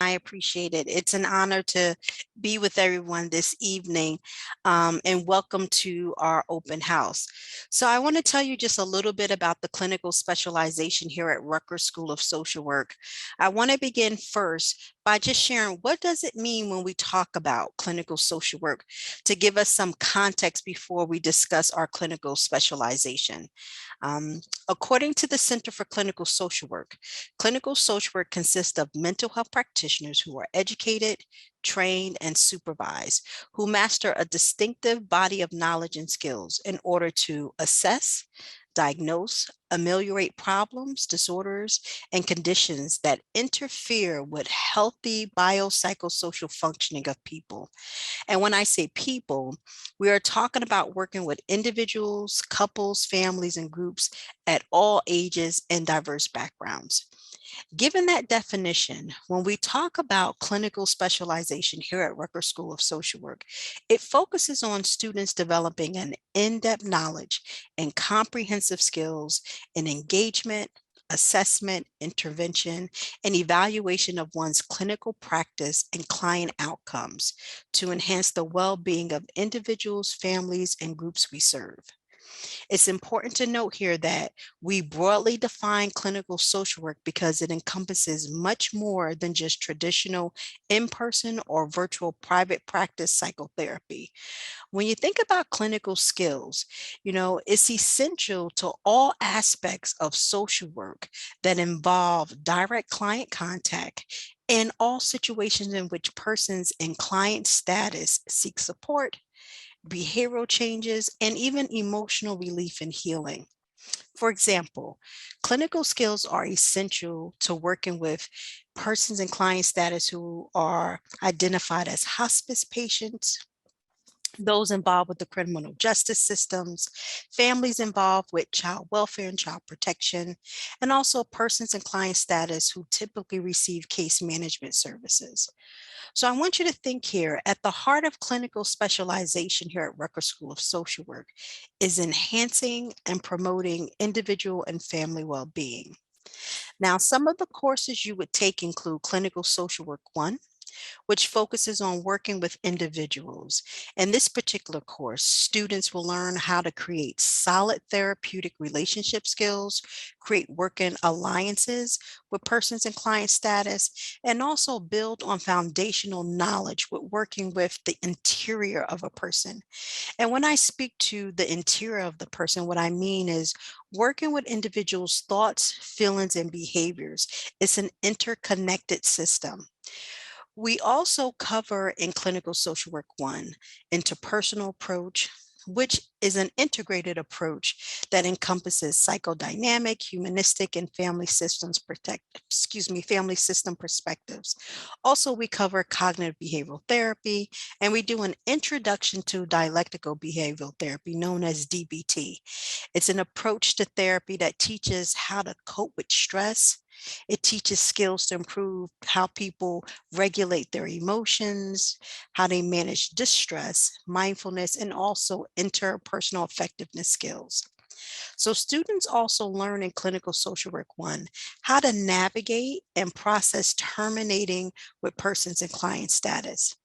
I appreciate it. It's an honor to be with everyone this evening, and welcome to our open house. So I want to tell you just a little bit about the clinical specialization here at Rutgers School of Social Work. I want to begin first by just sharing what does it mean when we talk about clinical social work, to give us some context before we discuss our clinical specialization. According to the Center for Clinical Social Work consists of mental health practitioners who are educated, trained, and supervised, who master a distinctive body of knowledge and skills in order to assess, diagnose, ameliorate problems, disorders, and conditions that interfere with healthy biopsychosocial functioning of people. And when I say people, we are talking about working with individuals, couples, families, and groups at all ages and diverse backgrounds. Given that definition, when we talk about clinical specialization here at Rutgers School of Social Work, it focuses on students developing an in-depth knowledge and comprehensive skills in engagement, assessment, intervention, and evaluation of one's clinical practice and client outcomes to enhance the well-being of individuals, families, and groups we serve. It's important to note here that we broadly define clinical social work because it encompasses much more than just traditional in-person or virtual private practice psychotherapy. When you think about clinical skills, it's essential to all aspects of social work that involve direct client contact and all situations in which persons in client status seek support, behavioral changes, and even emotional relief and healing. For example, clinical skills are essential to working with persons in client status who are identified as hospice patients, those involved with the criminal justice systems, families involved with child welfare and child protection, and also persons in client status who typically receive case management services. So I want you to think here, at the heart of clinical specialization here at Rutgers School of Social Work is enhancing and promoting individual and family well-being. Now, some of the courses you would take include Clinical Social Work 1, which focuses on working with individuals. In this particular course, students will learn how to create solid therapeutic relationship skills, create working alliances with persons in client status, and also build on foundational knowledge with working with the interior of a person. And when I speak to the interior of the person, what I mean is working with individuals' thoughts, feelings, and behaviors. It's an interconnected system. We also cover in Clinical Social Work 1, interpersonal approach, which is an integrated approach that encompasses psychodynamic, humanistic, and family system perspectives. Also, we cover cognitive behavioral therapy, and we do an introduction to dialectical behavioral therapy known as DBT. It's an approach to therapy that teaches how to cope with stress. It teaches skills to improve how people regulate their emotions, how they manage distress, mindfulness, and also interpersonal effectiveness skills. So students also learn in Clinical Social Work 1 how to navigate and process terminating with persons in client status.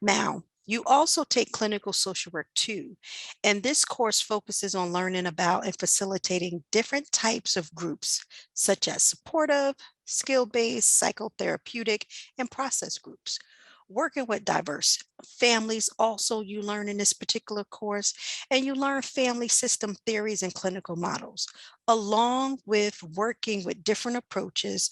Now, You also take clinical social work 2, and this course focuses on learning about and facilitating different types of groups, such as supportive, skill-based, psychotherapeutic, and process groups. Working with diverse families, also you learn in this particular course, and you learn family system theories and clinical models, along with working with different approaches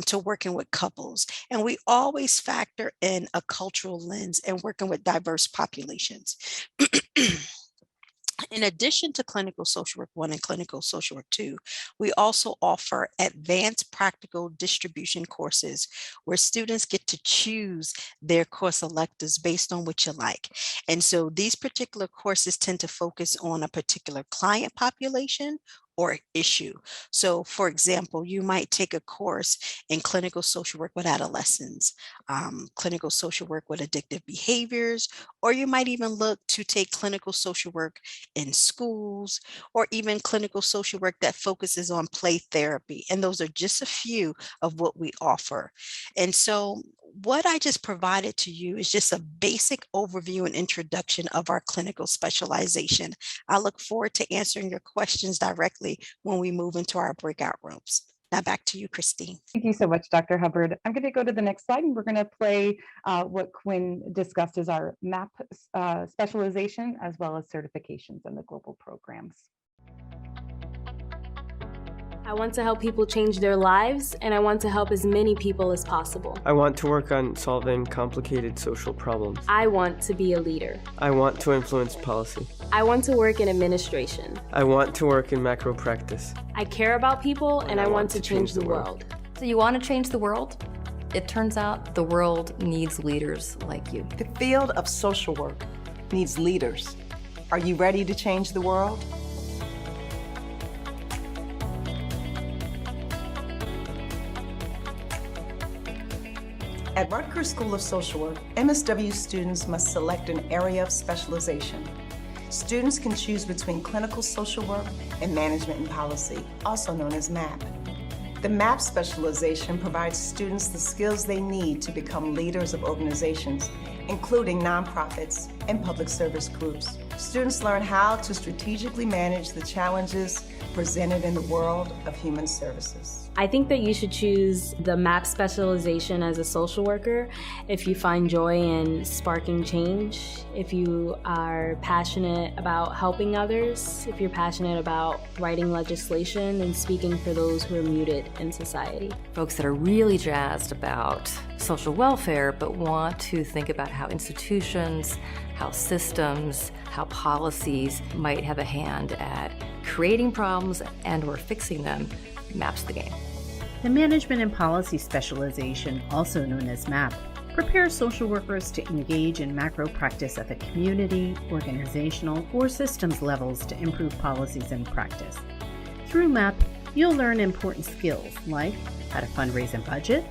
to working with couples. And we always factor in a cultural lens and working with diverse populations. In addition to clinical social work 1 and clinical social work 2, we also offer advanced practical distribution courses where students get to choose their course electives based on what you like. And so these particular courses tend to focus on a particular client population or issue. So for example, you might take a course in clinical social work with adolescents, clinical social work with addictive behaviors, or you might even look to take clinical social work in schools, or even clinical social work that focuses on play therapy. And those are just a few of what we offer. And so what I just provided to you is just a basic overview and introduction of our clinical specialization. I look forward to answering your questions directly when we move into our breakout rooms. Now back to you, Christine. Thank you so much, Dr. Hubbard. I'm going to go to the next slide, and we're going to play what Quinn discussed as our MAP specialization, as well as certifications in the global programs. I want to help people change their lives, and I want to help as many people as possible. I want to work on solving complicated social problems. I want to be a leader. I want to influence policy. I want to work in administration. I want to work in macro practice. I care about people, and I want to change the world. So you want to change the world? It turns out the world needs leaders like you. The field of social work needs leaders. Are you ready to change the world? At Rutgers School of Social Work, MSW students must select an area of specialization. Students can choose between clinical social work and management and policy, also known as MAP. The MAP specialization provides students the skills they need to become leaders of organizations, including nonprofits and public service groups. Students learn how to strategically manage the challenges presented in the world of human services. I think that you should choose the MAP specialization as a social worker if you find joy in sparking change, if you are passionate about helping others, if you're passionate about writing legislation and speaking for those who are muted in society. Folks that are really jazzed about social welfare but want to think about how institutions, how systems, how policies might have a hand at creating problems and or fixing them. MAP's the game. The Management and Policy Specialization, also known as MAP, prepares social workers to engage in macro practice at the community, organizational, or systems levels to improve policies and practice. Through MAP, you'll learn important skills like how to fundraise and budget,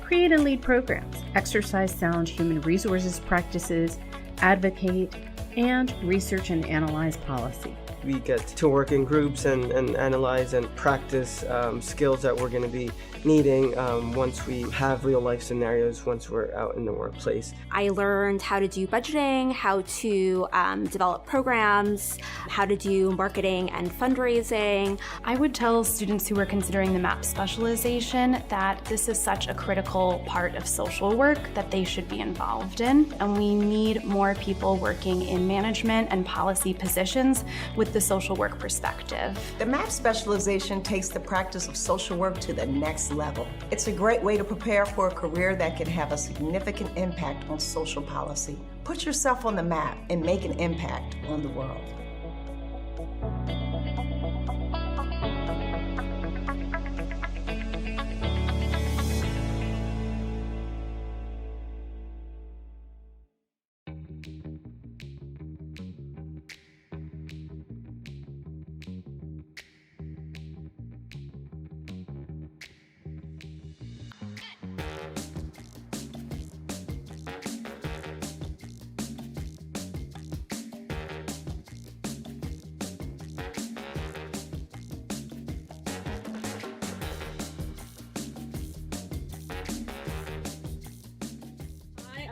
create and lead programs, exercise sound human resources practices, advocate, and research and analyze policy. We get to work in groups and analyze and practice skills that we're going to be needing once we have real life scenarios, once we're out in the workplace. I learned how to do budgeting, how to develop programs, how to do marketing and fundraising. I would tell students who are considering the MAP specialization that this is such a critical part of social work that they should be involved in, and we need more people working in management and policy positions with the social work perspective. The MAP specialization takes the practice of social work to the next level. It's a great way to prepare for a career that can have a significant impact on social policy. Put yourself on the map and make an impact on the world.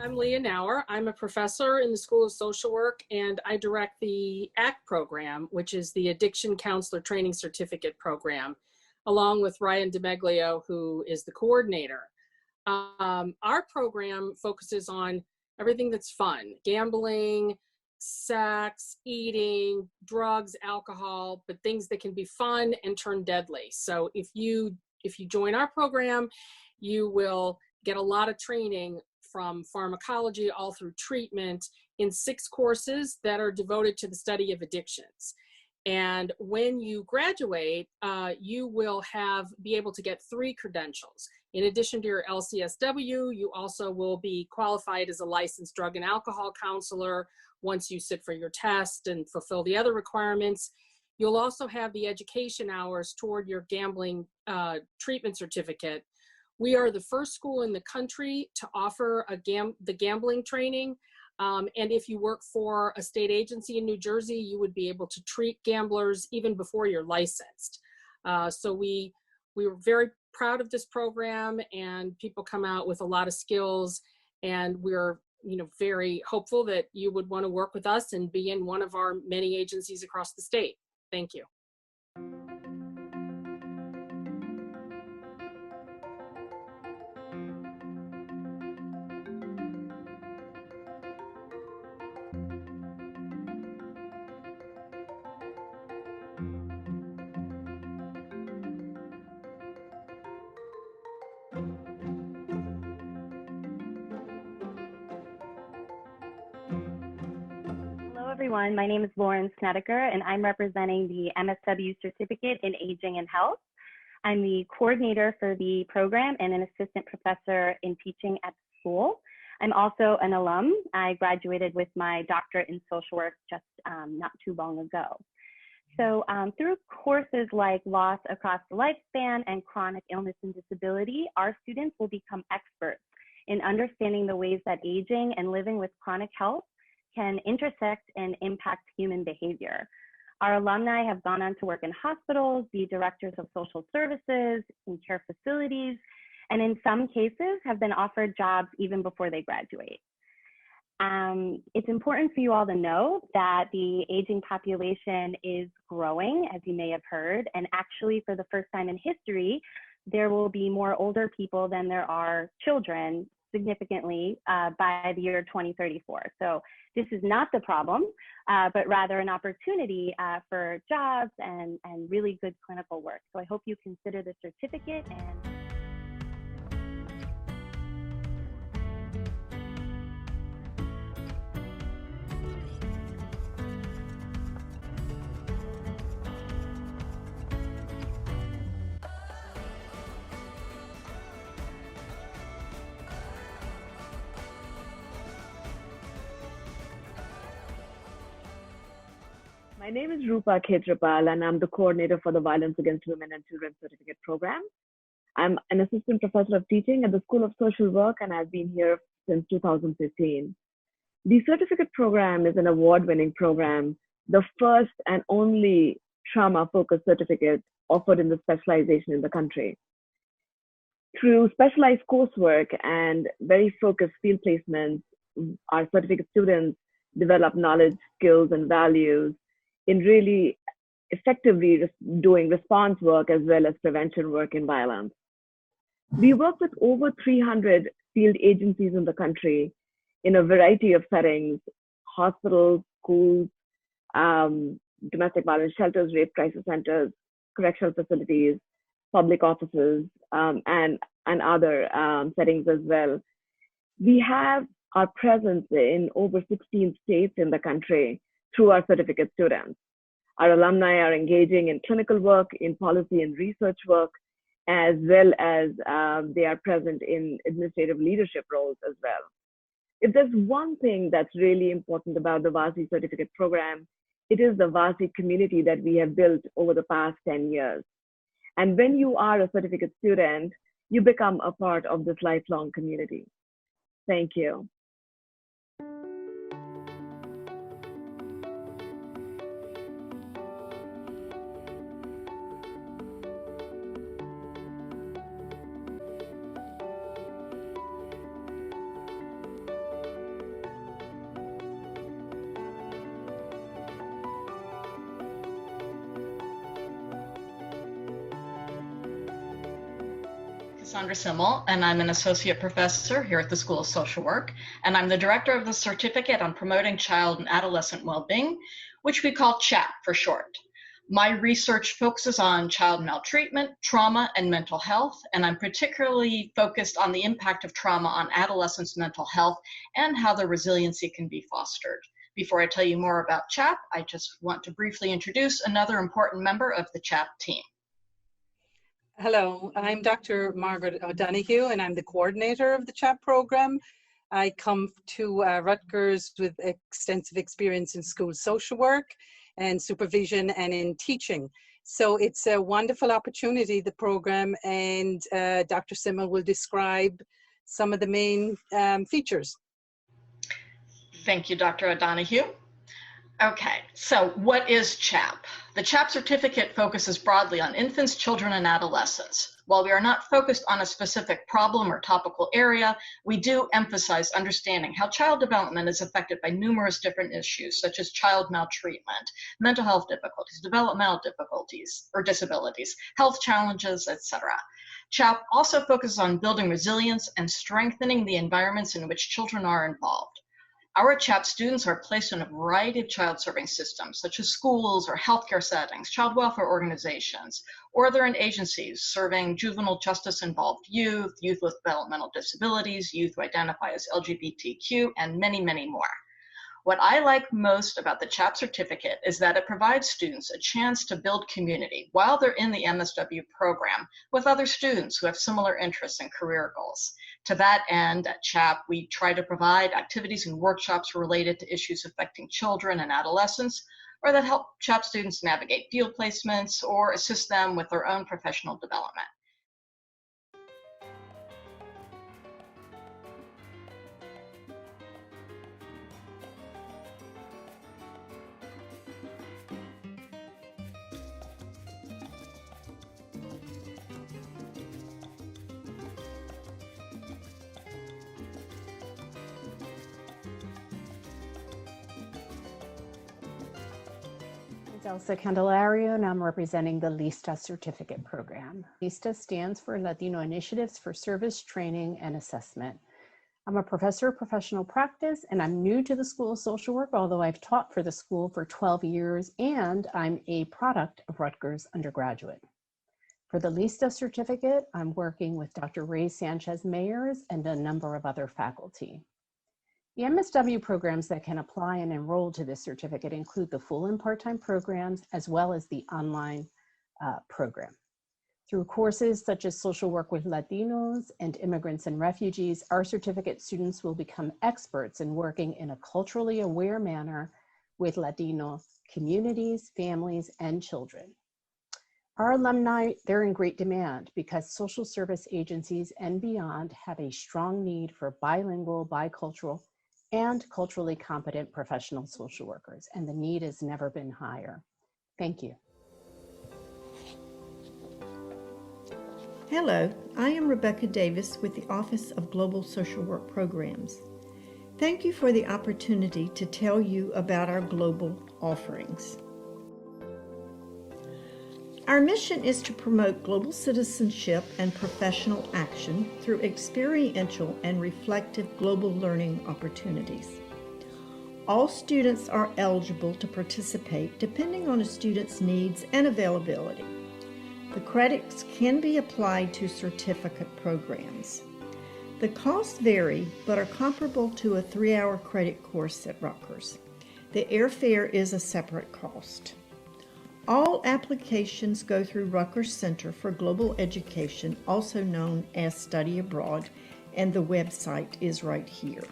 I'm Leah Nauer. I'm a professor in the School of Social Work, and I direct the ACT program, which is the Addiction Counselor Training Certificate program, along with Ryan DeMeglio, who is the coordinator. Our program focuses on everything that's fun: gambling, sex, eating, drugs, alcohol, but things that can be fun and turn deadly. So if you join our program, you will get a lot of training from pharmacology all through treatment in 6 courses that are devoted to the study of addictions. And when you graduate, you will be able to get 3 credentials. In addition to your LCSW, you also will be qualified as a licensed drug and alcohol counselor once you sit for your test and fulfill the other requirements. You'll also have the education hours toward your gambling treatment certificate. We are the first school in the country to offer the gambling training. And if you work for a state agency in New Jersey, you would be able to treat gamblers even before you're licensed. So we were very proud of this program, and people come out with a lot of skills, and we're very hopeful that you would want to work with us and be in one of our many agencies across the state. Thank you. Hello, everyone. My name is Lauren Snedeker, and I'm representing the MSW Certificate in Aging and Health. I'm the coordinator for the program and an assistant professor in teaching at the school. I'm also an alum. I graduated with my doctorate in social work just not too long ago. So through courses like Loss Across the Lifespan and Chronic Illness and Disability, our students will become experts in understanding the ways that aging and living with chronic health can intersect and impact human behavior. Our alumni have gone on to work in hospitals, be directors of social services, in care facilities, and in some cases have been offered jobs even before they graduate. It's important for you all to know that the aging population is growing, as you may have heard, and actually for the first time in history, there will be more older people than there are children significantly by the year 2034. So this is not the problem, but rather an opportunity for jobs and really good clinical work. So I hope you consider the certificate. And My name is Rupa Khetrapal, and I'm the coordinator for the Violence Against Women and Children Certificate Program. I'm an assistant professor of teaching at the School of Social Work, and I've been here since 2015. The certificate program is an award-winning program, the first and only trauma-focused certificate offered in the specialization in the country. Through specialized coursework and very focused field placements, our certificate students develop knowledge, skills, and values in really effectively doing response work as well as prevention work in violence. We work with over 300 field agencies in the country in a variety of settings: hospitals, schools, domestic violence shelters, rape crisis centers, correctional facilities, public offices, and other settings as well. We have our presence in over 16 states in the country through our certificate students. Our alumni are engaging in clinical work, in policy and research work, as well as they are present in administrative leadership roles as well. If there's one thing that's really important about the VASI certificate program, it is the VASI community that we have built over the past 10 years. And when you are a certificate student, you become a part of this lifelong community. Thank you. Sandra Simmel, and I'm an associate professor here at the School of Social Work, and I'm the director of the Certificate on Promoting Child and Adolescent Wellbeing, which we call CHAP for short. My research focuses on child maltreatment, trauma, and mental health, and I'm particularly focused on the impact of trauma on adolescents' mental health and how their resiliency can be fostered. Before I tell you more about CHAP, I just want to briefly introduce another important member of the CHAP team. Hello, I'm Dr. Margaret O'Donoghue, and I'm the coordinator of the CHAP program. I come to Rutgers with extensive experience in school social work and supervision and in teaching. So it's a wonderful opportunity, the program, and Dr. Simmel will describe some of the main features. Thank you, Dr. O'Donoghue. Okay, so what is CHAP? The CHAP certificate focuses broadly on infants, children, and adolescents. While we are not focused on a specific problem or topical area, we do emphasize understanding how child development is affected by numerous different issues, such as child maltreatment, mental health difficulties, developmental difficulties or disabilities, health challenges, etc. CHAP also focuses on building resilience and strengthening the environments in which children are involved. Our CHAP students are placed in a variety of child-serving systems, such as schools or healthcare settings, child welfare organizations, or they're in agencies serving juvenile justice-involved youth, youth with developmental disabilities, youth who identify as LGBTQ, and many, many more. What I like most about the CHAP certificate is that it provides students a chance to build community while they're in the MSW program with other students who have similar interests and career goals. To that end, at CHAP, we try to provide activities and workshops related to issues affecting children and adolescents, or that help CHAP students navigate field placements or assist them with their own professional development. Elsa Candelario, and I'm representing the LISTA certificate program. LISTA stands for Latino Initiatives for Service, Training, and Assessment. I'm a professor of professional practice, and I'm new to the School of Social Work, although I've taught for the school for 12 years, and I'm a product of Rutgers undergraduate. For the LISTA certificate, I'm working with Dr. Ray Sanchez-Meyers and a number of other faculty. The MSW programs that can apply and enroll to this certificate include the full and part-time programs, as well as the online program. Through courses such as Social Work with Latinos and Immigrants and Refugees, our certificate students will become experts in working in a culturally aware manner with Latino communities, families, and children. Our alumni, they're in great demand because social service agencies and beyond have a strong need for bilingual, bicultural, and culturally competent professional social workers, and the need has never been higher. Thank you. Hello, I am Rebecca Davis with the Office of Global Social Work Programs. Thank you for the opportunity to tell you about our global offerings. Our mission is to promote global citizenship and professional action through experiential and reflective global learning opportunities. All students are eligible to participate depending on a student's needs and availability. The credits can be applied to certificate programs. The costs vary but are comparable to a 3-hour credit course at Rutgers. The airfare is a separate cost. All applications go through Rutgers Center for Global Education, also known as Study Abroad, and the website is right here.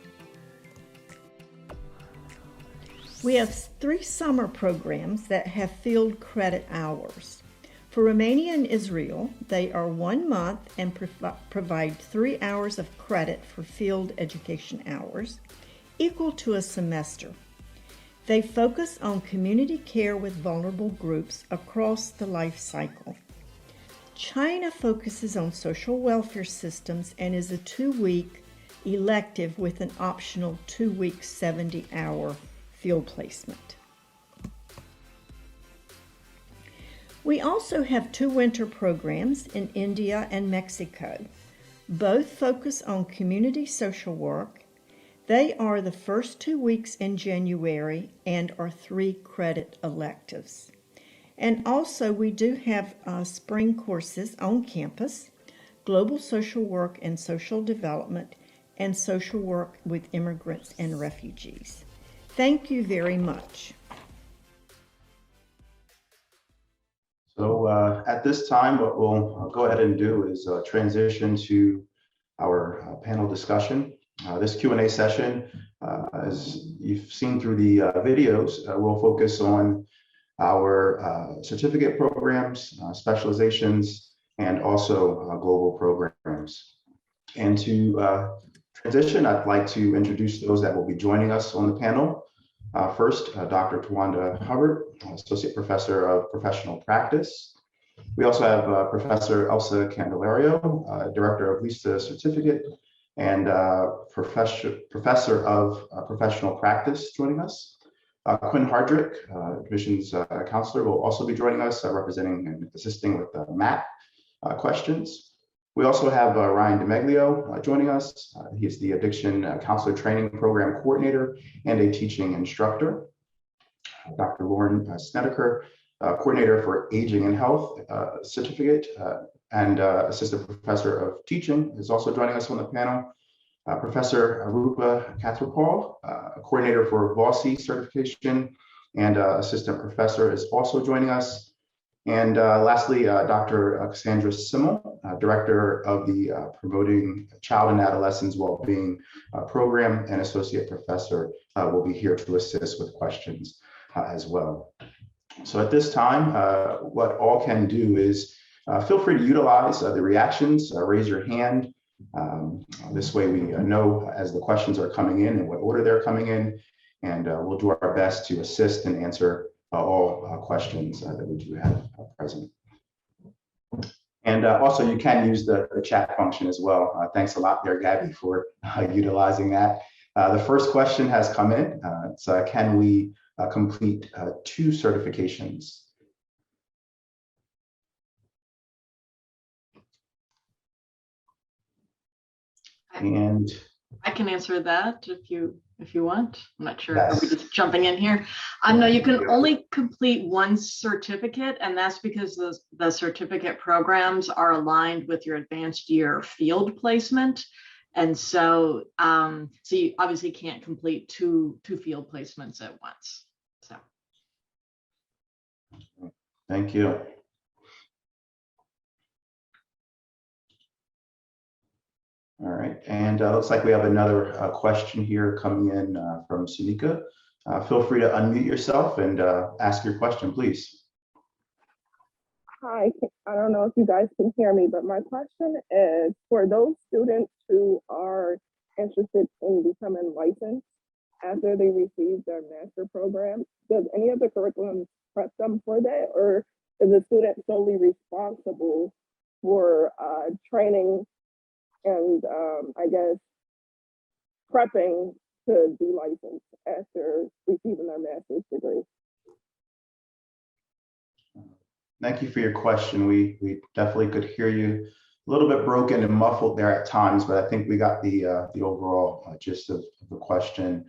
We have 3 summer programs that have field credit hours. For Romania and Israel, they are 1 month and provide 3 hours of credit for field education hours, equal to a semester. They focus on community care with vulnerable groups across the life cycle. China focuses on social welfare systems and is a 2-week elective with an optional 2-week 70-hour field placement. We also have 2 winter programs in India and Mexico. Both focus on community social work. They are the first 2 weeks in January and are 3-credit electives. And also we do have spring courses on campus, Global Social Work and Social Development, and Social Work with Immigrants and Refugees. Thank you very much. So at this time, what we'll go ahead and do is transition to our panel discussion. This Q&A session, as you've seen through the videos, will focus on our certificate programs, specializations, and also global programs. And to transition, I'd like to introduce those that will be joining us on the panel. First, Dr. Tawanda Hubbard, Associate Professor of Professional Practice. We also have Professor Elsa Candelario, Director of LISA Certificate and Professor of Professional Practice joining us. Quinn Hardrick, Admissions Counselor, will also be joining us, representing and assisting with MAP questions. We also have Ryan DeMeglio joining us. He is the Addiction Counselor Training Program Coordinator and a teaching instructor. Dr. Lauren Snedeker, Coordinator for Aging and Health Certificate and Assistant Professor of Teaching, is also joining us on the panel. Professor Rupa Kathrapal, Coordinator for VOSI Certification and Assistant Professor, is also joining us. And lastly, Dr. Cassandra Simmel, Director of the Promoting Child and Adolescents Wellbeing Program and Associate Professor, will be here to assist with questions as well. So at this time, what all can do is feel free to utilize the reactions, raise your hand. This way we know as the questions are coming in and what order they're coming in, and we'll do our best to assist and answer all questions that we do have present. And also you can use the chat function as well. Thanks a lot there, Gabby, for utilizing that. The first question has come in. It's can we complete 2 certifications? And I can answer that if you want. I'm not sure. Yes. Are we just jumping in here? No, you can only complete 1 certificate, and that's because the certificate programs are aligned with your advanced year field placement. And so, so you obviously can't complete two field placements at once. So. Thank you. All right, and looks like we have another question here coming in from Sunika. Feel free to unmute yourself and ask your question, please. Hi, I don't know if you guys can hear me, but my question is for those students who are interested in becoming licensed after they receive their master program, does any of the curriculum prep them for that, or is the student solely responsible for training and I guess prepping to be licensed after receiving their master's degree? Thank you for your question. We definitely could hear you a little bit broken and muffled there at times, but I think we got the overall gist of the question.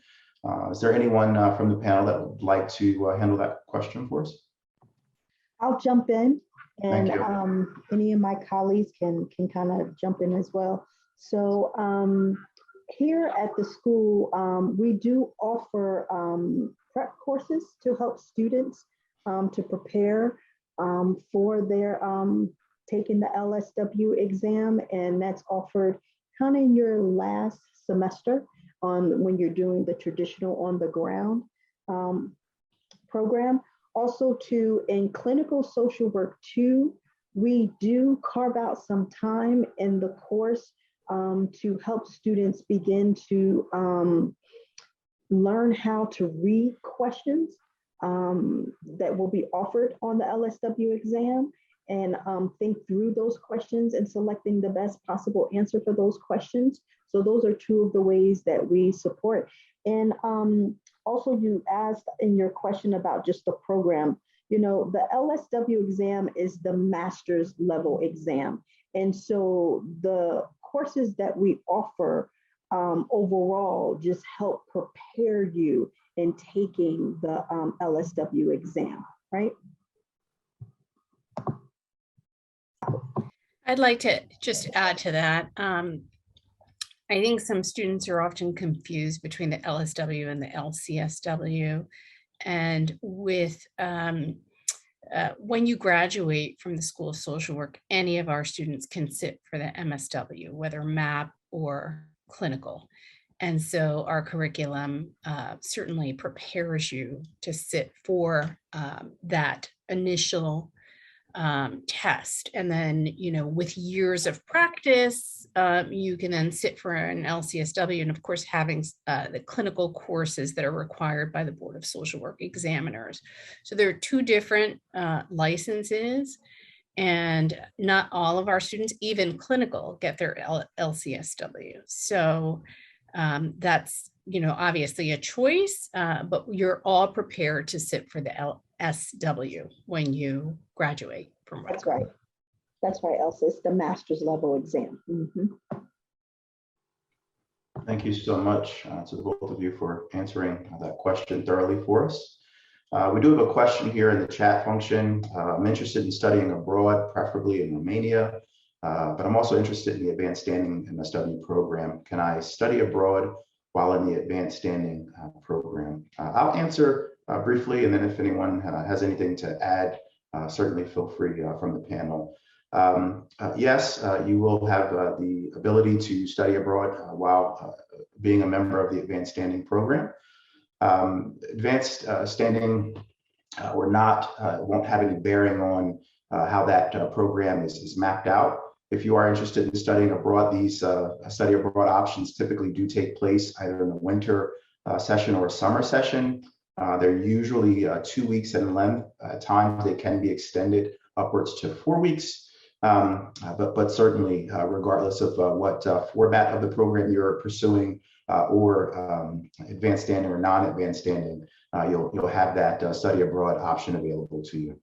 Is there anyone from the panel that would like to handle that question for us? I'll jump in, and any of my colleagues can kind of jump in as well. So here at the school, we do offer prep courses to help students to prepare for their taking the LSW exam, and that's offered kind of in your last semester on when you're doing the traditional on the ground program. Also in clinical social work too, we do carve out some time in the course to help students begin to learn how to read questions that will be offered on the LSW exam, and think through those questions and selecting the best possible answer for those questions. So those are 2 of the ways that we support. And also you asked in your question about just the program, you know, the LSW exam is the master's level exam. And so the courses that we offer overall just help prepare you in taking the LSW exam, right? I'd like to just add to that. I think some students are often confused between the LSW and the LCSW. And with when you graduate from the School of Social Work, any of our students can sit for the MSW, whether MAP or clinical. And so our curriculum certainly prepares you to sit for that initial test. And then, you know, with years of practice, you can then sit for an LCSW, and of course, having the clinical courses that are required by the Board of Social Work examiners. So there are two different licenses, and not all of our students, even clinical, get their LCSW. So that's, you know, obviously a choice, but you're all prepared to sit for the LSW when you graduate from That's right. That's right, Elsa. It's the master's level exam. Thank you so much to the both of you for answering that question thoroughly for us. We do have a question here in the chat function. I'm interested in studying abroad, preferably in Romania, but I'm also interested in the advanced standing MSW program. Can I study abroad while in the advanced standing program? I'll answer briefly, and then if anyone has anything to add, certainly feel free from the panel. Yes, you will have the ability to study abroad while being a member of the advanced standing program. Advanced standing or not won't have any bearing on how that program is mapped out. If you are interested in studying abroad, these study abroad options typically do take place either in the winter session or a summer session. They're usually 2 weeks in length. At times they can be extended upwards to 4 weeks. But certainly, regardless of what format of the program you're pursuing, or advanced standing or non-advanced standing, you'll have that study abroad option available to you.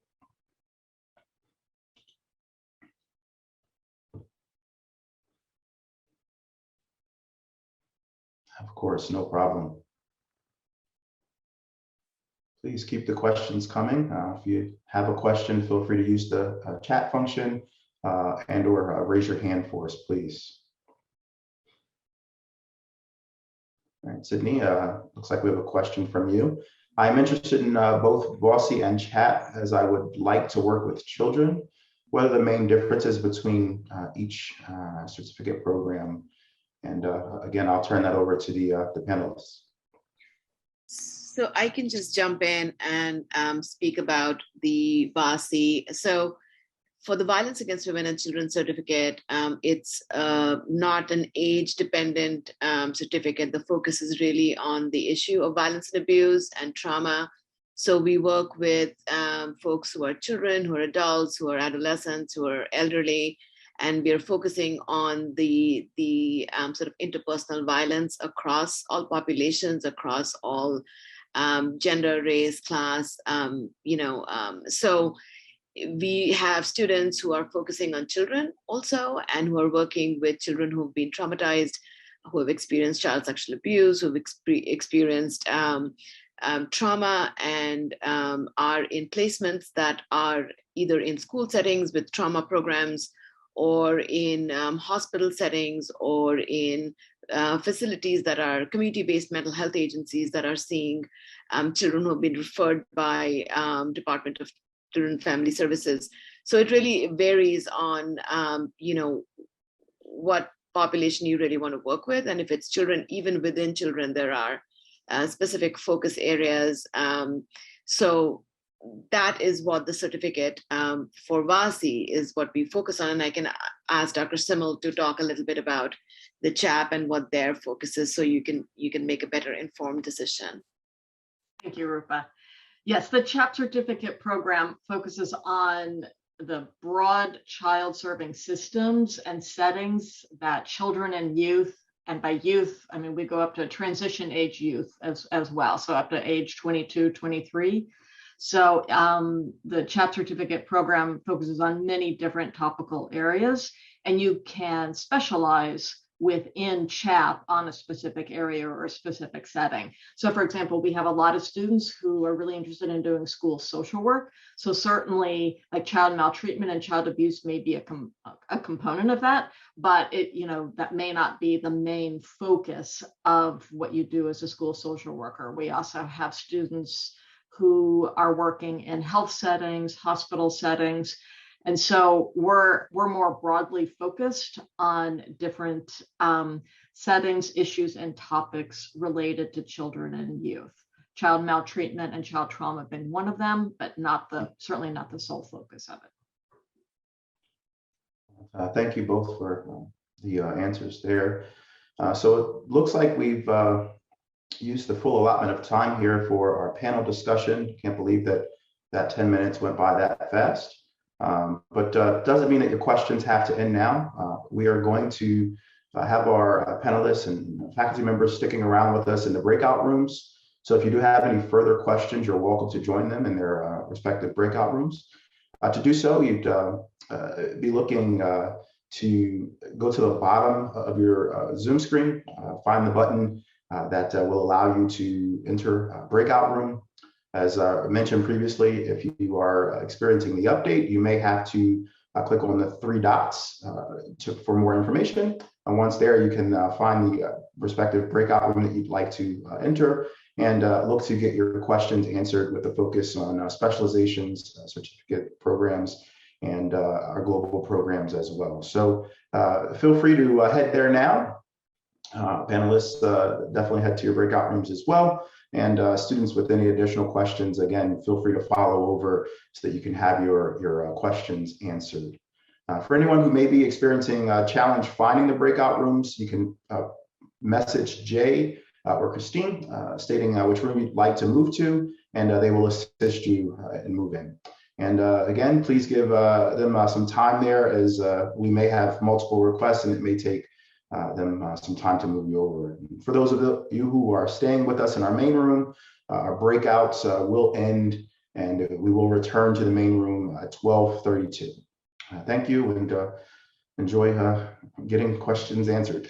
Of course, no problem. Please keep the questions coming. If you have a question, feel free to use the chat function and or raise your hand for us, please. All right, Sydney, looks like we have a question from you. I'm interested in both VOSI and chat, as I would like to work with children. What are the main differences between each certificate program? And again, I'll turn that over to the panelists. So I can just jump in and speak about the VOSI. So for the Violence Against Women and Children certificate, it's not an age-dependent certificate. The focus is really on the issue of violence and abuse and trauma. So we work with folks who are children, who are adults, who are adolescents, who are elderly, and we are focusing on the sort of interpersonal violence across all populations, across all gender, race, class, so we have students who are focusing on children also, and who are working with children who've been traumatized, who have experienced child sexual abuse, who've experienced trauma, and are in placements that are either in school settings with trauma programs, or in hospital settings, or in facilities that are community-based mental health agencies that are seeing children who have been referred by Department of Children and Family Services. So it really varies on, what population you really want to work with. And if it's children, even within children, there are specific focus areas. So that is what the certificate for VASI is, what we focus on. And I can ask Dr. Simmel to talk a little bit about the CHAP and what their focus is, so you can make a better informed decision. Thank you, Rupa. Yes, the CHAP certificate program focuses on the broad child serving systems and settings that children and youth, and by youth, I mean, we go up to transition age youth as well. So up to age 22, 23. So the CHAP certificate program focuses on many different topical areas. and you can specialize within CHAP on a specific area or a specific setting. So for example, we have a lot of students who are really interested in doing school social work. So certainly like child maltreatment and child abuse may be a component of that, but that may not be the main focus of what you do as a school social worker. We also have students who are working in health settings, hospital settings. And so we're more broadly focused on different settings, issues, and topics related to children and youth. Child maltreatment and child trauma being one of them, but certainly not the sole focus of it. Thank you both for the answers there. So it looks like we've used the full allotment of time here for our panel discussion. Can't believe that 10 minutes went by that fast. But doesn't mean that your questions have to end now. We are going to have our panelists and faculty members sticking around with us in the breakout rooms. So if you do have any further questions, you're welcome to join them in their respective breakout rooms. To do so, you'd be looking to go to the bottom of your Zoom screen, find the button that will allow you to enter a breakout room. As mentioned previously, if you are experiencing the update, you may have to click on the 3 dots for more information. And once there, you can find the respective breakout room that you'd like to enter and look to get your questions answered with a focus on specializations, certificate programs, and our global programs as well. So feel free to head there now. Panelists, definitely head to your breakout rooms as well. And students with any additional questions, again, feel free to follow over so that you can have your questions answered. For anyone who may be experiencing a challenge finding the breakout rooms, you can message Jay or Christine stating which room you'd like to move to, and they will assist you in moving. And again, please give them some time there, as we may have multiple requests and it may take them some time to move you over. For those of you who are staying with us in our main room, our breakouts will end and we will return to the main room at 12:32. Thank you, and enjoy getting questions answered.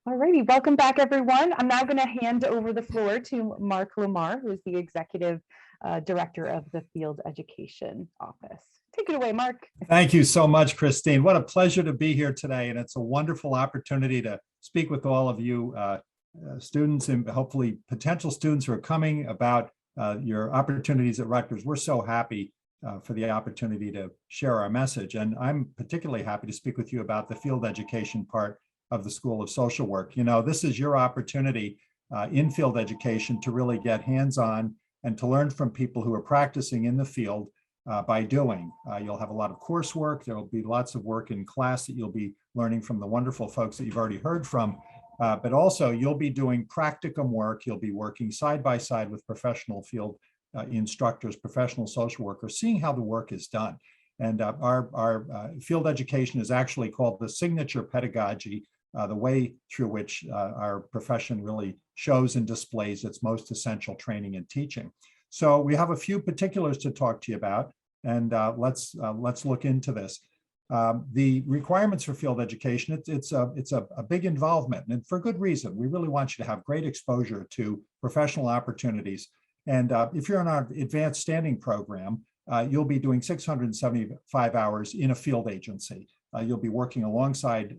All righty, welcome back, everyone. I'm now going to hand over the floor to Mark Lamar, who is the Executive Director of the Field Education Office. Take it away, Mark. Thank you so much, Christine. What a pleasure to be here today, and it's a wonderful opportunity to speak with all of you students and hopefully potential students who are coming about your opportunities at Rutgers. We're so happy for the opportunity to share our message, and I'm particularly happy to speak with you about the field education part of the School of Social Work. You know, this is your opportunity in field education to really get hands-on and to learn from people who are practicing in the field by doing. You'll have a lot of coursework. There will be lots of work in class that you'll be learning from the wonderful folks that you've already heard from, but also you'll be doing practicum work. You'll be working side by side with professional field instructors, professional social workers, seeing how the work is done. And our field education is actually called the signature pedagogy, the way through which our profession really shows and displays its most essential training and teaching. So we have a few particulars to talk to you about, and let's look into this. The requirements for field education, it's a big involvement, and for good reason. We really want you to have great exposure to professional opportunities. And if you're in our advanced standing program, you'll be doing 675 hours in a field agency. You'll be working alongside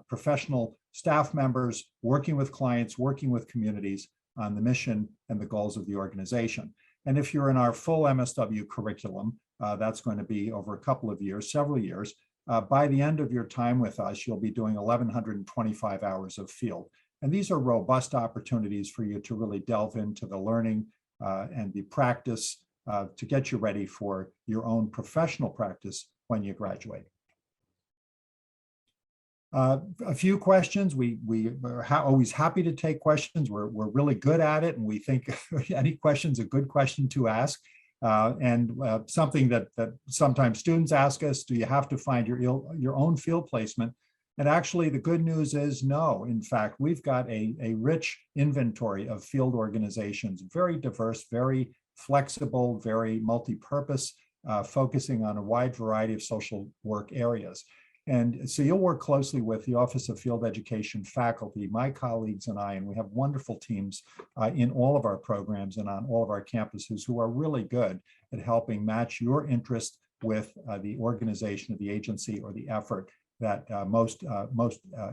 professional staff members, working with clients, working with communities on the mission and the goals of the organization. And if you're in our full MSW curriculum, that's going to be over a couple of years, several years. By the end of your time with us, you'll be doing 1,125 hours of field. And these are robust opportunities for you to really delve into the learning and the practice to get you ready for your own professional practice when you graduate. A few questions. We are always happy to take questions. We're really good at it, and we think any question is a good question to ask. And something that sometimes students ask us: do you have to find your own field placement? And actually, the good news is no. In fact, we've got a rich inventory of field organizations, very diverse, very flexible, very multi-purpose, focusing on a wide variety of social work areas. And so you'll work closely with the Office of Field Education faculty, my colleagues and I, and we have wonderful teams in all of our programs and on all of our campuses who are really good at helping match your interest with the organization of the agency or the effort that most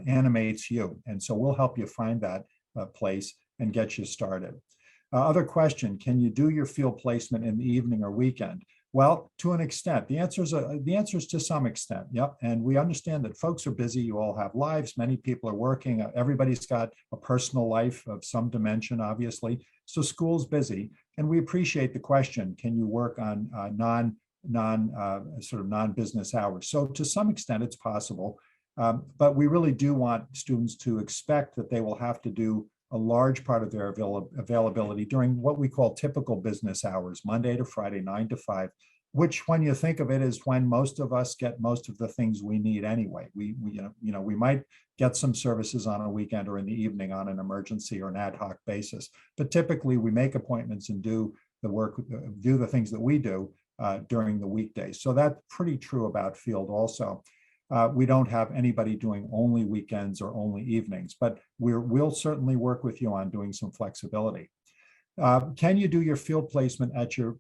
animates you. And so we'll help you find that place and get you started. Other question, can you do your field placement in the evening or weekend? Well, to an extent. The answer is to some extent. Yep. And we understand that folks are busy. You all have lives. Many people are working. Everybody's got a personal life of some dimension, obviously. So school's busy. And we appreciate the question, can you work on non-business hours? So to some extent, it's possible. But we really do want students to expect that they will have to do a large part of their availability during what we call typical business hours, Monday to Friday, 9 to 5, which when you think of it is when most of us get most of the things we need anyway. We might get some services on a weekend or in the evening on an emergency or an ad hoc basis, but typically we make appointments and do the things that we do during the weekdays. So that's pretty true about field also. We don't have anybody doing only weekends or only evenings, but we'll certainly work with you on doing some flexibility. Can you do your field placement at your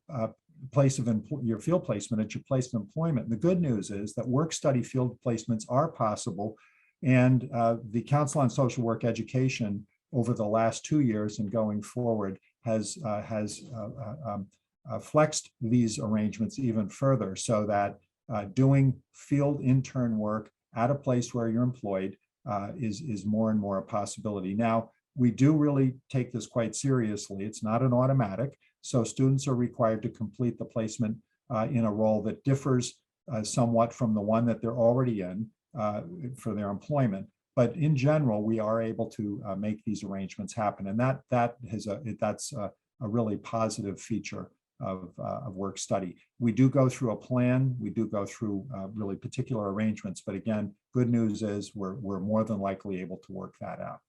place of employment? The good news is that work-study field placements are possible, and the Council on Social Work Education over the last 2 years and going forward has flexed these arrangements even further so that doing field intern work at a place where you're employed is more and more a possibility. Now, we do really take this quite seriously. It's not an automatic, so students are required to complete the placement in a role that differs somewhat from the one that they're already in for their employment. But in general, we are able to make these arrangements happen, and that's a really positive feature of work study. We do go through a plan. We do go through really particular arrangements, but again, good news is we're more than likely able to work that out.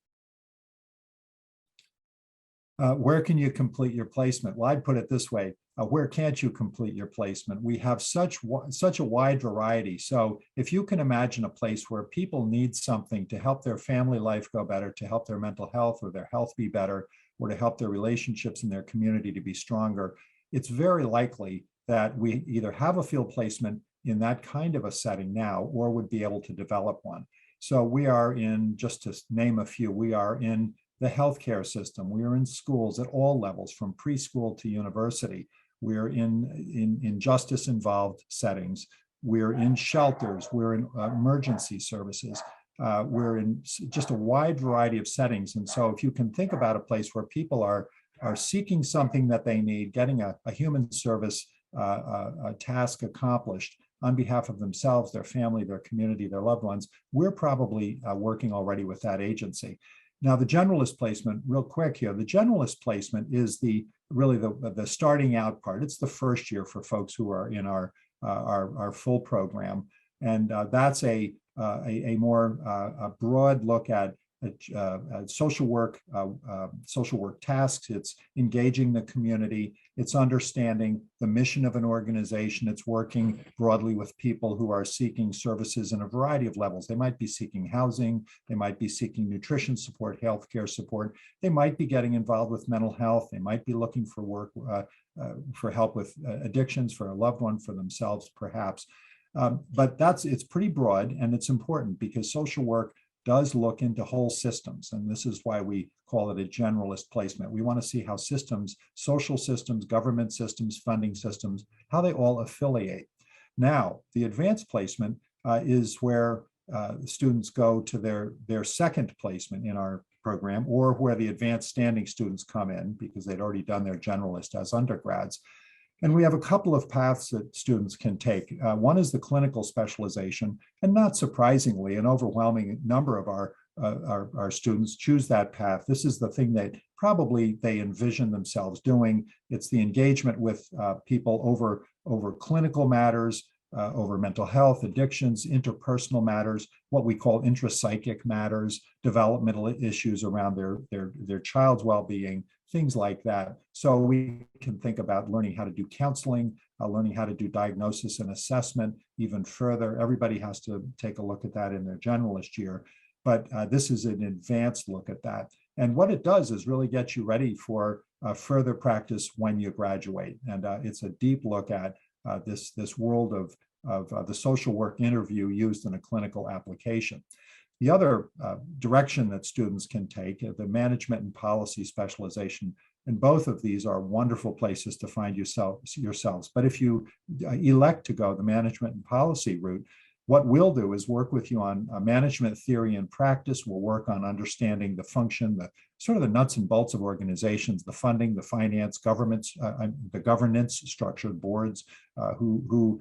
Where can you complete your placement? Well, I'd put it this way. Where can't you complete your placement? We have such a wide variety. So if you can imagine a place where people need something to help their family life go better, to help their mental health or their health be better, or to help their relationships in their community to be stronger, it's very likely that we either have a field placement in that kind of a setting now, or would be able to develop one. So we are in, just to name a few, we are in the healthcare system. We are in schools at all levels, from preschool to university. We're in justice-involved settings. We're in shelters. We're in emergency services. We're in just a wide variety of settings. And so if you can think about a place where people are seeking something that they need, getting a human service a task accomplished on behalf of themselves, their family, their community, their loved ones, we're probably working already with that agency. Now, the generalist placement, real quick here, the generalist placement is really the starting out part. It's the first year for folks who are in our full program. And that's a more broad look at social work tasks. It's engaging the community. It's understanding the mission of an organization. It's working broadly with people who are seeking services in a variety of levels. They might be seeking housing. They might be seeking nutrition support, healthcare support. They might be getting involved with mental health. They might be looking for work, for help with addictions, for a loved one, for themselves, perhaps. But it's pretty broad, and it's important because social work does look into whole systems. And this is why we call it a generalist placement. We want to see how systems, social systems, government systems, funding systems, how they all affiliate. Now, the advanced placement is where students go to their second placement in our program, or where the advanced standing students come in because they'd already done their generalist as undergrads. And we have a couple of paths that students can take. One is the clinical specialization, and not surprisingly, an overwhelming number of our students choose that path. This is the thing that probably they envision themselves doing. It's the engagement with people over clinical matters, over mental health, addictions, interpersonal matters, what we call intrapsychic matters, developmental issues around their child's well-being, things like that. So we can think about learning how to do counseling, learning how to do diagnosis and assessment even further. Everybody has to take a look at that in their generalist year, but this is an advanced look at that. And what it does is really get you ready for further practice when you graduate. And it's a deep look at this world of the social work interview used in a clinical application. The other direction that students can take, the management and policy specialization, and both of these are wonderful places to find yourselves. But if you elect to go the management and policy route, what we'll do is work with you on management theory and practice. We'll work on understanding the function, the sort of the nuts and bolts of organizations, the funding, the finance, governments, the governance structured boards, who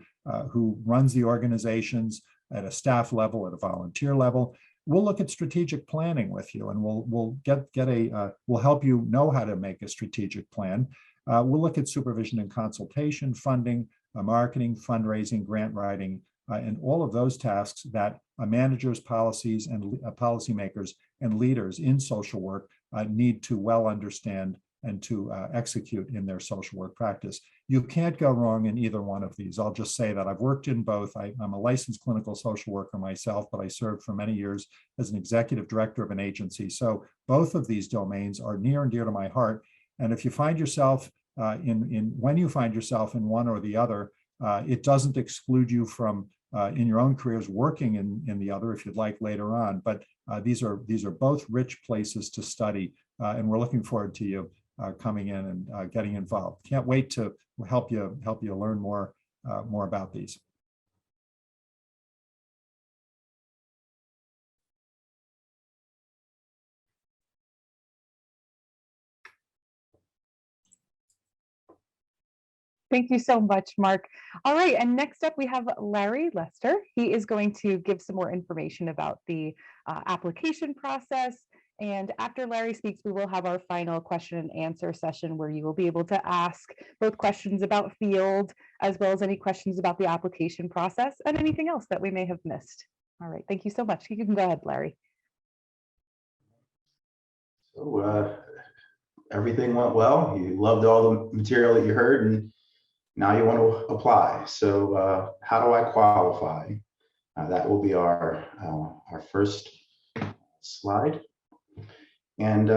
runs the organizations at a staff level, at a volunteer level. We'll look at strategic planning with you, and we'll help you know how to make a strategic plan. We'll look at supervision and consultation, funding, marketing, fundraising, grant writing, and all of those tasks that managers, policies, and policymakers and leaders in social work need to well understand and to execute in their social work practice. You can't go wrong in either one of these. I'll just say that I've worked in both. I'm a licensed clinical social worker myself, but I served for many years as an executive director of an agency. So both of these domains are near and dear to my heart. And if you find yourself when you find yourself in one or the other, it doesn't exclude you from in your own careers working in the other if you'd like later on. But these are both rich places to study, and we're looking forward to you coming in and getting involved. Can't wait to help you learn more about these. Thank you so much, Mark. All right, and next up we have Larry Lester. He is going to give some more information about the application process. And after Larry speaks, we will have our final question and answer session where you will be able to ask both questions about field as well as any questions about the application process and anything else that we may have missed. All right, thank you so much. You can go ahead, Larry. So everything went well. You loved all the material that you heard, and Now you want to apply. So how do I qualify? That will be our first slide. And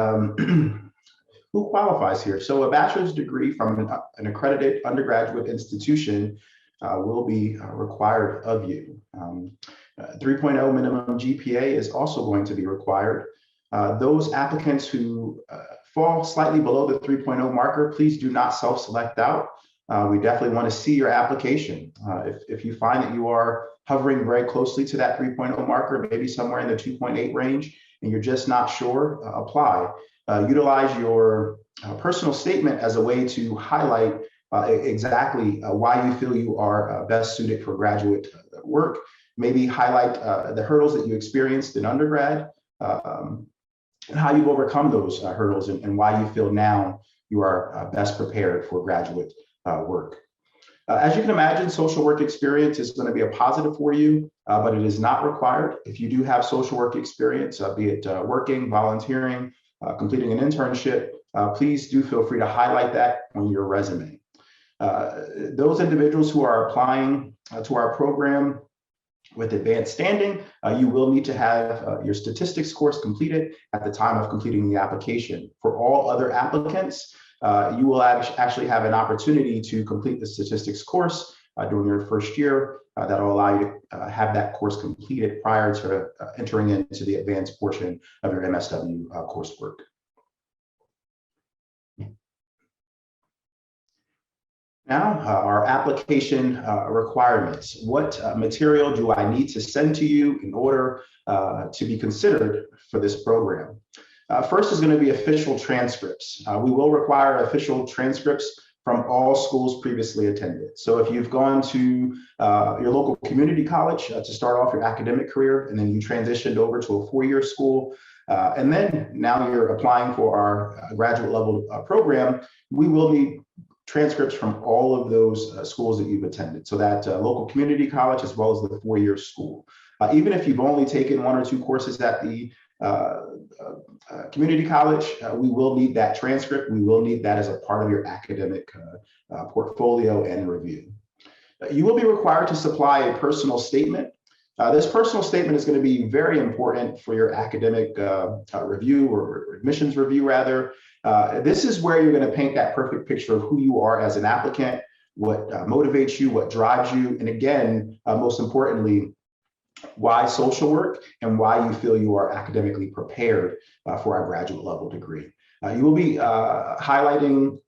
who qualifies here? So a bachelor's degree from an accredited undergraduate institution will be required of you. 3.0 minimum GPA is also going to be required. Those applicants who fall slightly below the 3.0 marker, please do not self-select out. We definitely want to see your application. If you find that you are hovering very closely to that 3.0 marker, maybe somewhere in the 2.8 range, and you're just not sure, apply. Utilize your personal statement as a way to highlight exactly why you feel you are best suited for graduate work. Maybe highlight the hurdles that you experienced in undergrad, and how you've overcome those hurdles, and why you feel now you are best prepared for graduate work. As you can imagine, social work experience is going to be a positive for you, but it is not required. If you do have social work experience, be it working, volunteering, completing an internship, please do feel free to highlight that on your resume. Those individuals who are applying to our program with advanced standing, you will need to have your statistics course completed at the time of completing the application. For all other applicants, you will actually have an opportunity to complete the statistics course during your first year. That will allow you to have that course completed prior to entering into the advanced portion of your MSW coursework. Now, our application requirements. What material do I need to send to you in order to be considered for this program? First is going to be official transcripts. We will require official transcripts from all schools previously attended. So if you've gone to your local community college to start off your academic career, and then you transitioned over to a four-year school, and then now you're applying for our graduate level program, we will need transcripts from all of those schools that you've attended. So that local community college as well as the four-year school. Even if you've only taken one or two courses at the community college, we will need that transcript. We will need that as a part of your academic portfolio and review. You will be required to supply a personal statement. This personal statement is going to be very important for your academic review, or admissions review rather. This is where you're going to paint that perfect picture of who you are as an applicant, what motivates you, what drives you, and again, most importantly, why social work and why you feel you are academically prepared for our graduate level degree. You will be highlighting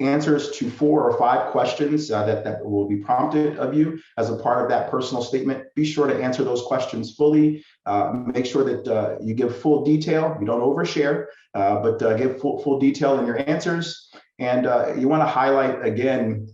answers to 4 or 5 questions that will be prompted of you as a part of that personal statement. Be sure to answer those questions fully. Make sure that you give full detail. You don't overshare, but give full detail in your answers. And you want to highlight, again,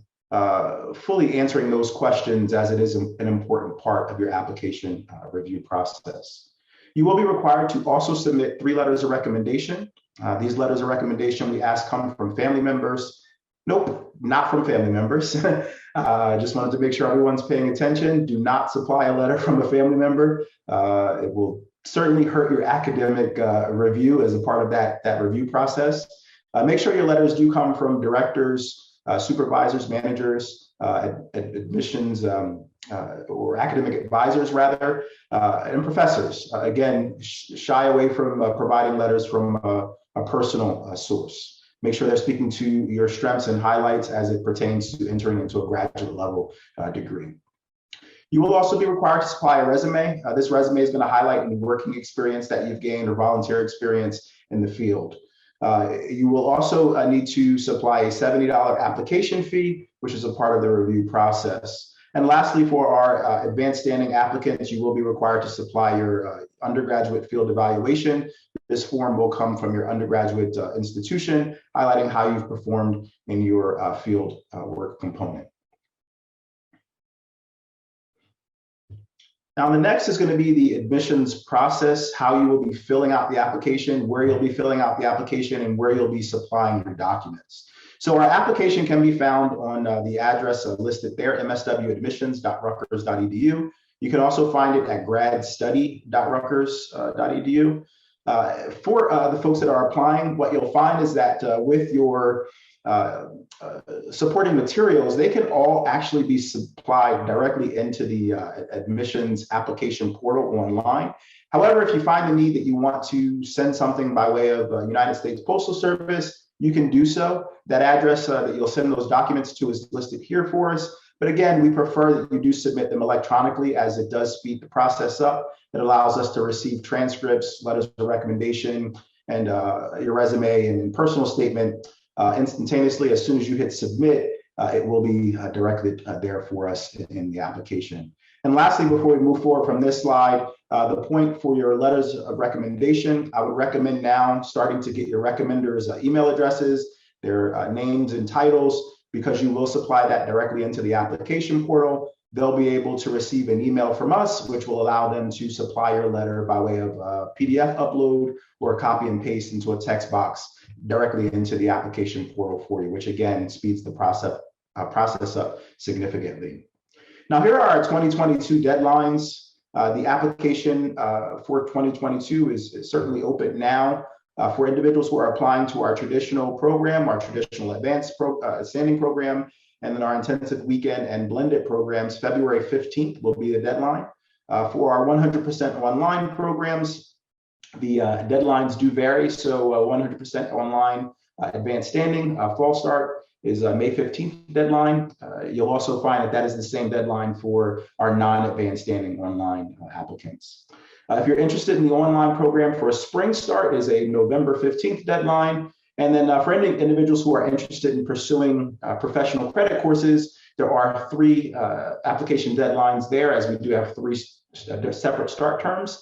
fully answering those questions, as it is an important part of your application review process. You will be required to also submit 3 letters of recommendation. These letters of recommendation we ask come from family members. Nope, not from family members. Just wanted to make sure everyone's paying attention. Do not supply a letter from a family member. It will certainly hurt your academic review as a part of that review process. Make sure your letters do come from directors, supervisors, managers, admissions, or academic advisors rather, and professors. Again, shy away from providing letters from a personal source. Make sure they're speaking to your strengths and highlights as it pertains to entering into a graduate level degree. You will also be required to supply a resume. This resume is going to highlight any working experience that you've gained or volunteer experience in the field. You will also need to supply a $70 application fee, which is a part of the review process. And lastly, for our advanced standing applicants, you will be required to supply your undergraduate field evaluation. This form will come from your undergraduate institution, highlighting how you've performed in your field work component. Now, the next is going to be the admissions process, how you will be filling out the application, where you'll be filling out the application, and where you'll be supplying your documents. So our application can be found on the address listed there, mswadmissions.rutgers.edu. You can also find it at gradstudy.rutgers.edu. For the folks that are applying, what you'll find is that with your supporting materials, they can all actually be supplied directly into the admissions application portal online. However, if you find the need that you want to send something by way of United States Postal Service, you can do so. That address that you'll send those documents to is listed here for us. But again, we prefer that you do submit them electronically, as it does speed the process up. It allows us to receive transcripts, letters of recommendation, and your resume and personal statement instantaneously. As soon as you hit submit, it will be directly there for us in the application. And lastly, before we move forward from this slide, the point for your letters of recommendation, I would recommend now starting to get your recommenders' email addresses, their names and titles, because you will supply that directly into the application portal. They'll be able to receive an email from us, which will allow them to supply your letter by way of a PDF upload or a copy and paste into a text box directly into the application portal for you, which again speeds the process up significantly. Now, here are our 2022 deadlines. The application for 2022 is certainly open now for individuals who are applying to our traditional program, our traditional advanced standing program, and then our intensive weekend and blended programs. February 15th will be the deadline. For our 100% online programs, the deadlines do vary. So 100% online advanced standing fall start is May 15th deadline. You'll also find that that is the same deadline for our non-advanced standing online applicants. If you're interested in the online program for a spring start, is a November 15th deadline. And then for any individuals who are interested in pursuing professional credit courses, there are 3 application deadlines there, as we do have 3 separate start terms.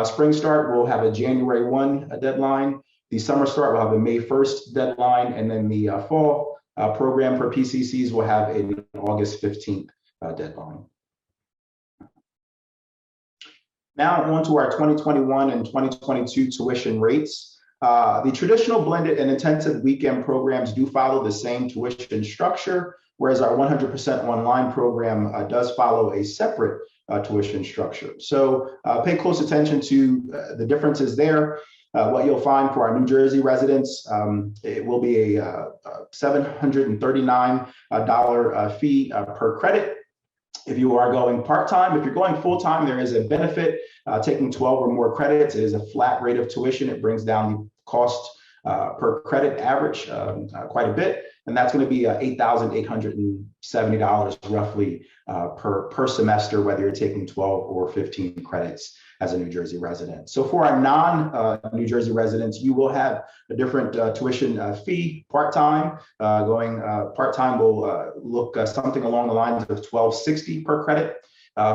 Spring start will have a January 1 deadline. The summer start will have a May 1st deadline, and then the fall program for PCCs will have an August 15th deadline. Now on to our 2021 and 2022 tuition rates. The traditional blended and intensive weekend programs do follow the same tuition structure, whereas our 100% online program does follow a separate tuition structure. So pay close attention to the differences there. What you'll find for our New Jersey residents, it will be a $739 fee per credit. If you are going part-time, if you're going full-time, there is a benefit. Taking 12 or more credits, it is a flat rate of tuition. It brings down the cost per credit average quite a bit. And that's going to be $8,870 roughly per semester, whether you're taking 12 or 15 credits as a New Jersey resident. So for our non-New Jersey residents, you will have a different tuition fee part-time. Going part-time will look something along the lines of $1,260 per credit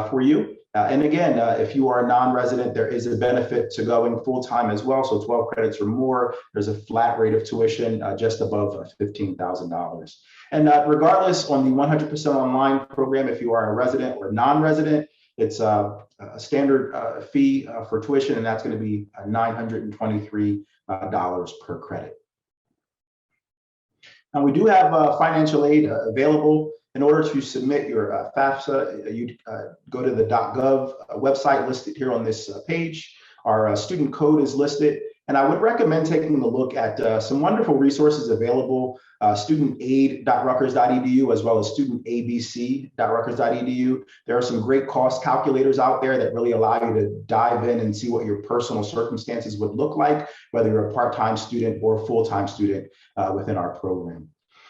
for you. And again, if you are a non-resident, there is a benefit to going full-time as well. So 12 credits or more, there's a flat rate of tuition just above $15,000. And regardless, on the 100% online program, if you are a resident or non-resident, it's a standard fee for tuition, and that's going to be $923 per credit. Now, we do have financial aid available. In order to submit your FAFSA, you go to the .gov website listed here on this page. Our student code is listed, and I would recommend taking a look at some wonderful resources available, studentaid.rutgers.edu, as well as studentabc.rutgers.edu. There are some great cost calculators out there that really allow you to dive in and see what your personal circumstances would look like, whether you're a part-time student or a full-time student within our program.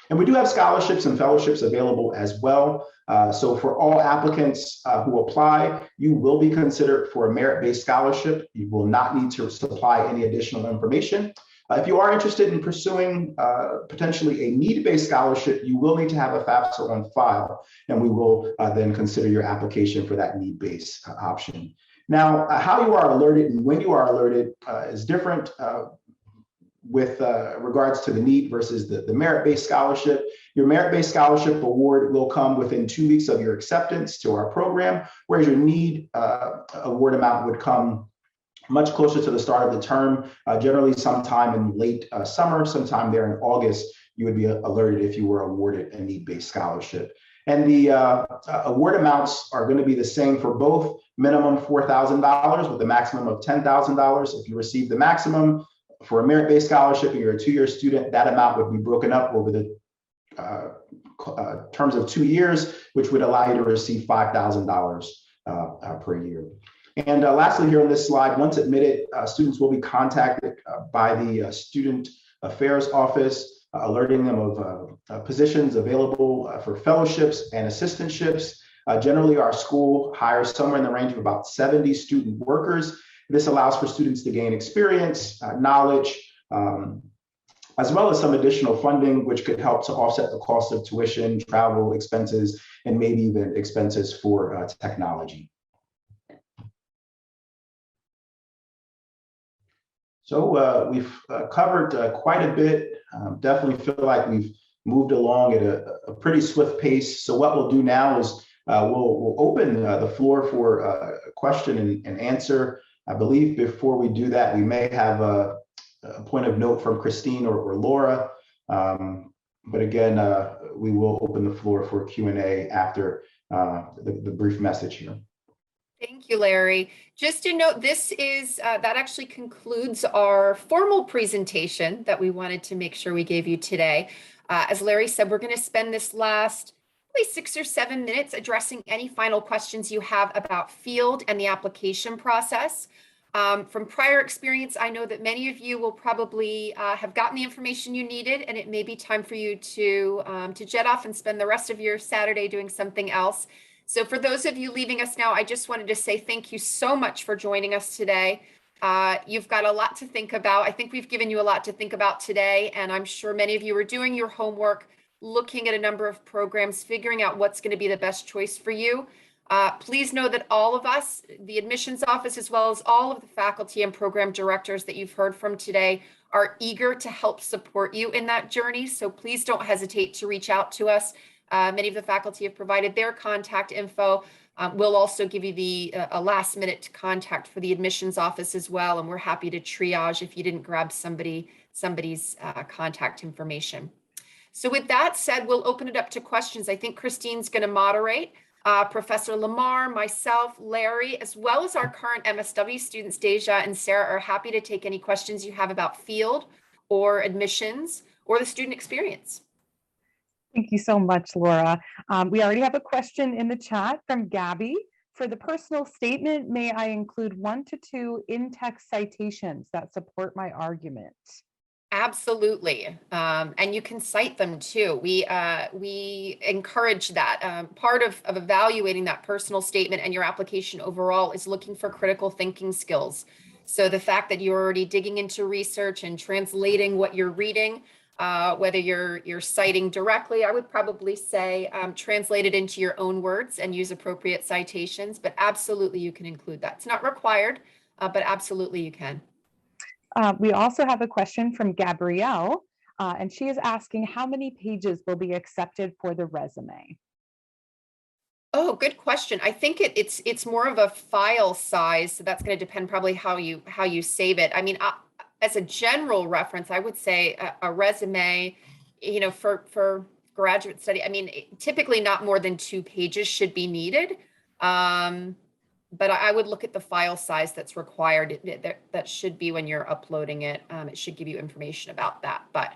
And we do have scholarships and fellowships available as well. So for all applicants who apply, you will be considered for a merit-based scholarship. You will not need to supply any additional information. If you are interested in pursuing potentially a need-based scholarship, you will need to have a FAFSA on file, and we will then consider your application for that need-based option. Now, how you are alerted and when you are alerted is different with regards to the need versus the merit-based scholarship. Your merit-based scholarship award will come within 2 weeks of your acceptance to our program, whereas your need award amount would come much closer to the start of the term, generally sometime in late summer, sometime there in August, you would be alerted if you were awarded a need-based scholarship. And the award amounts are going to be the same for both minimum $4,000 with a maximum of $10,000. If you receive the maximum, for a merit-based scholarship and you're a 2-year student, that amount would be broken up over the terms of 2 years, which would allow you to receive $5,000 per year. And lastly, here on this slide, once admitted, students will be contacted by the Student Affairs Office, alerting them of positions available for fellowships and assistantships. Generally, our school hires somewhere in the range of about 70 student workers. This allows for students to gain experience, knowledge, as well as some additional funding, which could help to offset the cost of tuition, travel expenses, and maybe even expenses for technology. So we've covered quite a bit. Definitely feel like we've moved along at a pretty swift pace. So what we'll do now is we'll open the floor for a question and answer. I believe before we do that, we may have a point of note from Christine or Laura. But again, we will open the floor for Q&A after the brief message here. Thank you, Larry. Just to note, this is that actually concludes our formal presentation that we wanted to make sure we gave you today. As Larry said, we're going to spend this last probably 6 or 7 minutes addressing any final questions you have about field and the application process. From prior experience, I know that many of you will probably have gotten the information you needed, and it may be time for you to jet off and spend the rest of your Saturday doing something else. So for those of you leaving us now, I just wanted to say thank you so much for joining us today. You've got a lot to think about. I think we've given you a lot to think about today, and I'm sure many of you are doing your homework, looking at a number of programs, figuring out what's going to be the best choice for you. Please know that all of us, the admissions office, as well as all of the faculty and program directors that you've heard from today, are eager to help support you in that journey. So please don't hesitate to reach out to us. Many of the faculty have provided their contact info. We'll also give you a last minute contact for the admissions office as well. And we're happy to triage if you didn't grab somebody's contact information. So with that said, we'll open it up to questions. I think Christine's going to moderate. Professor Lamar, myself, Larry, as well as our current MSW students, Deja and Sarah, are happy to take any questions you have about field or admissions or the student experience. Thank you so much, Laura. We already have a question in the chat from Gabby. For the personal statement, may I include 1 to 2 in-text citations that support my argument? Absolutely. And you can cite them too. We encourage that. Part of evaluating that personal statement and your application overall is looking for critical thinking skills. So the fact that you're already digging into research and translating what you're reading, whether you're citing directly, I would probably say translate it into your own words and use appropriate citations, but absolutely you can include that. It's not required, but absolutely you can. We also have a question from Gabrielle, and she is asking how many pages will be accepted for the resume? Oh, good question. I think it's more of a file size, so that's going to depend probably how you save it. I mean, as a general reference, I would say a resume, you know, for graduate study, I mean, typically not more than 2 pages should be needed. But I would look at the file size that's required. That should be when you're uploading it. It should give you information about that. But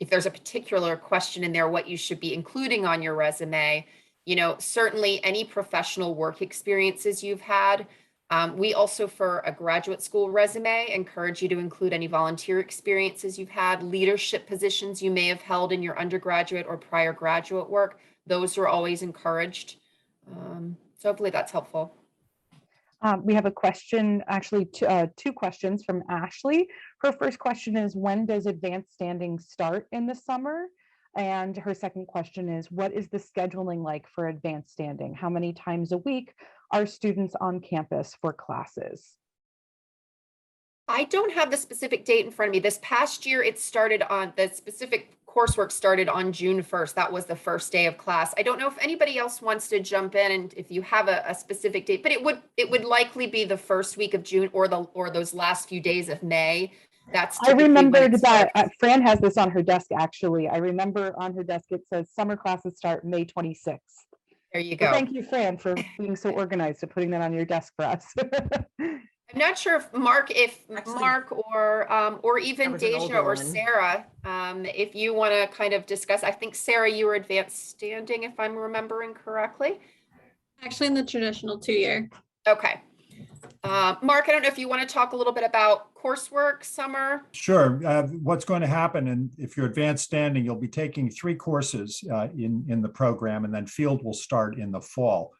if there's a particular question in there, what you should be including on your resume, you know, certainly any professional work experiences you've had. We also, for a graduate school resume, encourage you to include any volunteer experiences you've had, leadership positions you may have held in your undergraduate or prior graduate work. Those are always encouraged. So hopefully that's helpful. We have a question, actually 2 questions from Ashley. Her first question is, when does advanced standing start in the summer? And her second question is, what is the scheduling like for advanced standing? How many times a week are students on campus for classes? I don't have the specific date in front of me. This past year, it started on the specific coursework started on June 1st. That was the first day of class. I don't know if anybody else wants to jump in and if you have a specific date, but it would likely be the first week of June or those last few days of May. I remembered that Fran has this on her desk, actually. I remember on her desk it says summer classes start May 26th. There you go. So thank you, Fran, for being so organized and putting that on your desk for us. I'm not sure if Mark or even Deja or Sarah, if you want to kind of discuss. I think Sarah, you were advanced standing, if I'm remembering correctly. Actually, in the traditional 2-year. Okay. Mark, I don't know if you want to talk a little bit about coursework, summer. Sure. What's going to happen, and if you're advanced standing, you'll be taking 3 courses in the program, and then field will start in the fall.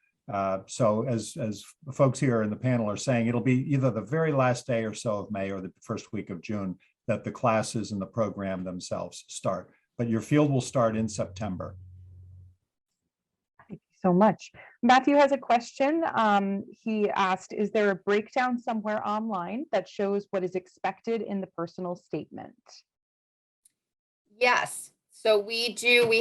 So as folks here in the panel are saying, it'll be either the very last day or so of May or the first week of June that the classes in the program themselves start. But your field will start in September. Thank you so much. Matthew has a question. He asked, is there a breakdown somewhere online that shows what is expected in the personal statement? Yes. So we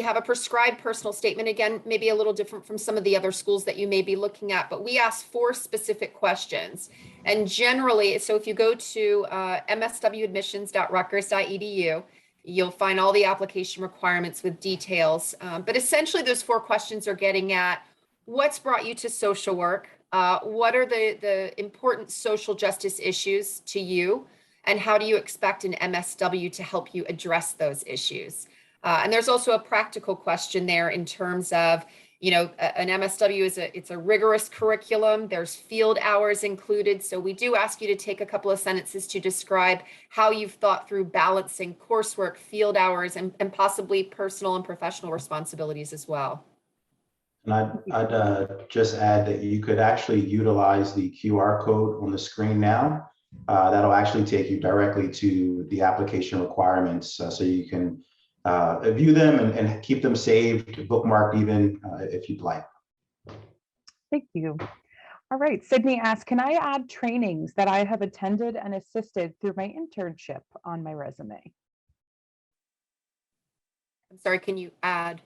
have a prescribed personal statement, again, maybe a little different from some of the other schools that you may be looking at, but we ask 4 specific questions. And generally, so if you go to mswadmissions.rutgers.edu, you'll find all the application requirements with details. But essentially, those 4 questions are getting at what's brought you to social work, what are the important social justice issues to you, and how do you expect an MSW to help you address those issues? And there's also a practical question there in terms of, you know, an MSW it's a rigorous curriculum. There's field hours included. So we do ask you to take a couple of sentences to describe how you've thought through balancing coursework, field hours, and possibly personal and professional responsibilities as well. And I'd just add that you could actually utilize the QR code on the screen now. That'll actually take you directly to the application requirements, so you can view them and keep them saved, bookmarked even if you'd like. Thank you. All right, Sydney asks, can I add trainings that I have attended and assisted through my internship on my resume? I'm sorry, can you add?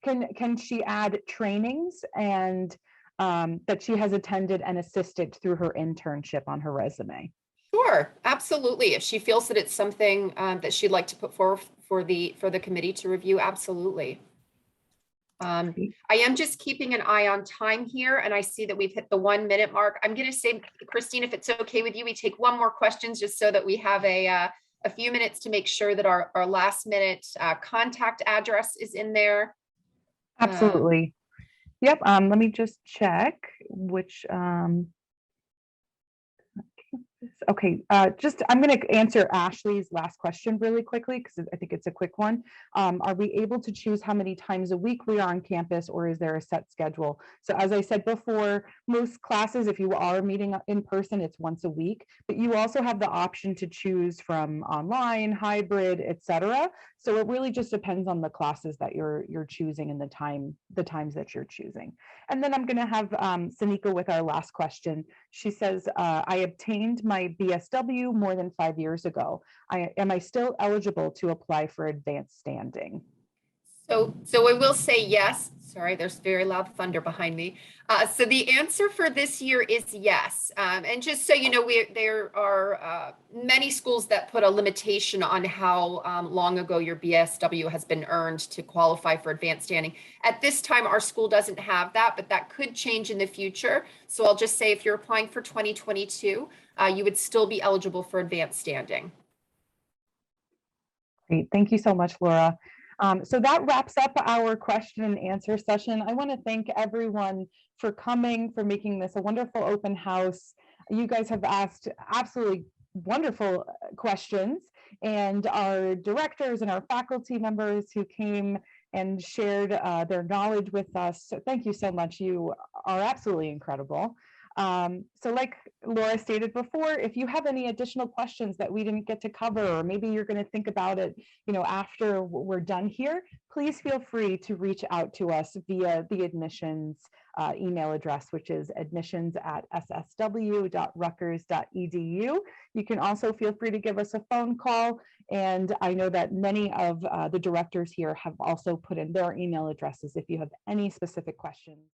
Can she add trainings and that she has attended and assisted through her internship on her resume? Sure, absolutely. If she feels that it's something that she'd like to put forward for the committee to review, absolutely. I am just keeping an eye on time here, and I see that we've hit the 1-minute mark. I'm going to say, Christine, if it's okay with you, we take one more question just so that we have a few minutes to make sure that our last minute contact address is in there. Absolutely. Yep. Let me just check which. Okay, I'm going to answer Ashley's last question really quickly because I think it's a quick one. Are we able to choose how many times a week we are on campus, or is there a set schedule? So as I said before, most classes, if you are meeting in person, it's once a week, but you also have the option to choose from online, hybrid, etc. So it really just depends on the classes that you're choosing and the times that you're choosing. And then I'm going to have Sanika with our last question. She says, I obtained my BSW more than 5 years ago. Am I still eligible to apply for advanced standing? So I will say yes. Sorry, there's very loud thunder behind me. So the answer for this year is yes. And just so you know, there are many schools that put a limitation on how long ago your BSW has been earned to qualify for advanced standing. At this time, our school doesn't have that, but that could change in the future. So I'll just say if you're applying for 2022, you would still be eligible for advanced standing. Great, thank you so much, Laura. So that wraps up our question and answer session. I want to thank everyone for coming, for making this a wonderful open house. You guys have asked absolutely wonderful questions, and our directors and our faculty members who came and shared their knowledge with us. So thank you so much. You are absolutely incredible. So like Laura stated before, if you have any additional questions that we didn't get to cover, or maybe you're going to think about it, after we're done here, please feel free to reach out to us via the admissions email address, which is admissions@ssw.rutgers.edu. You can also feel free to give us a phone call. And I know that many of the directors here have also put in their email addresses if you have any specific questions.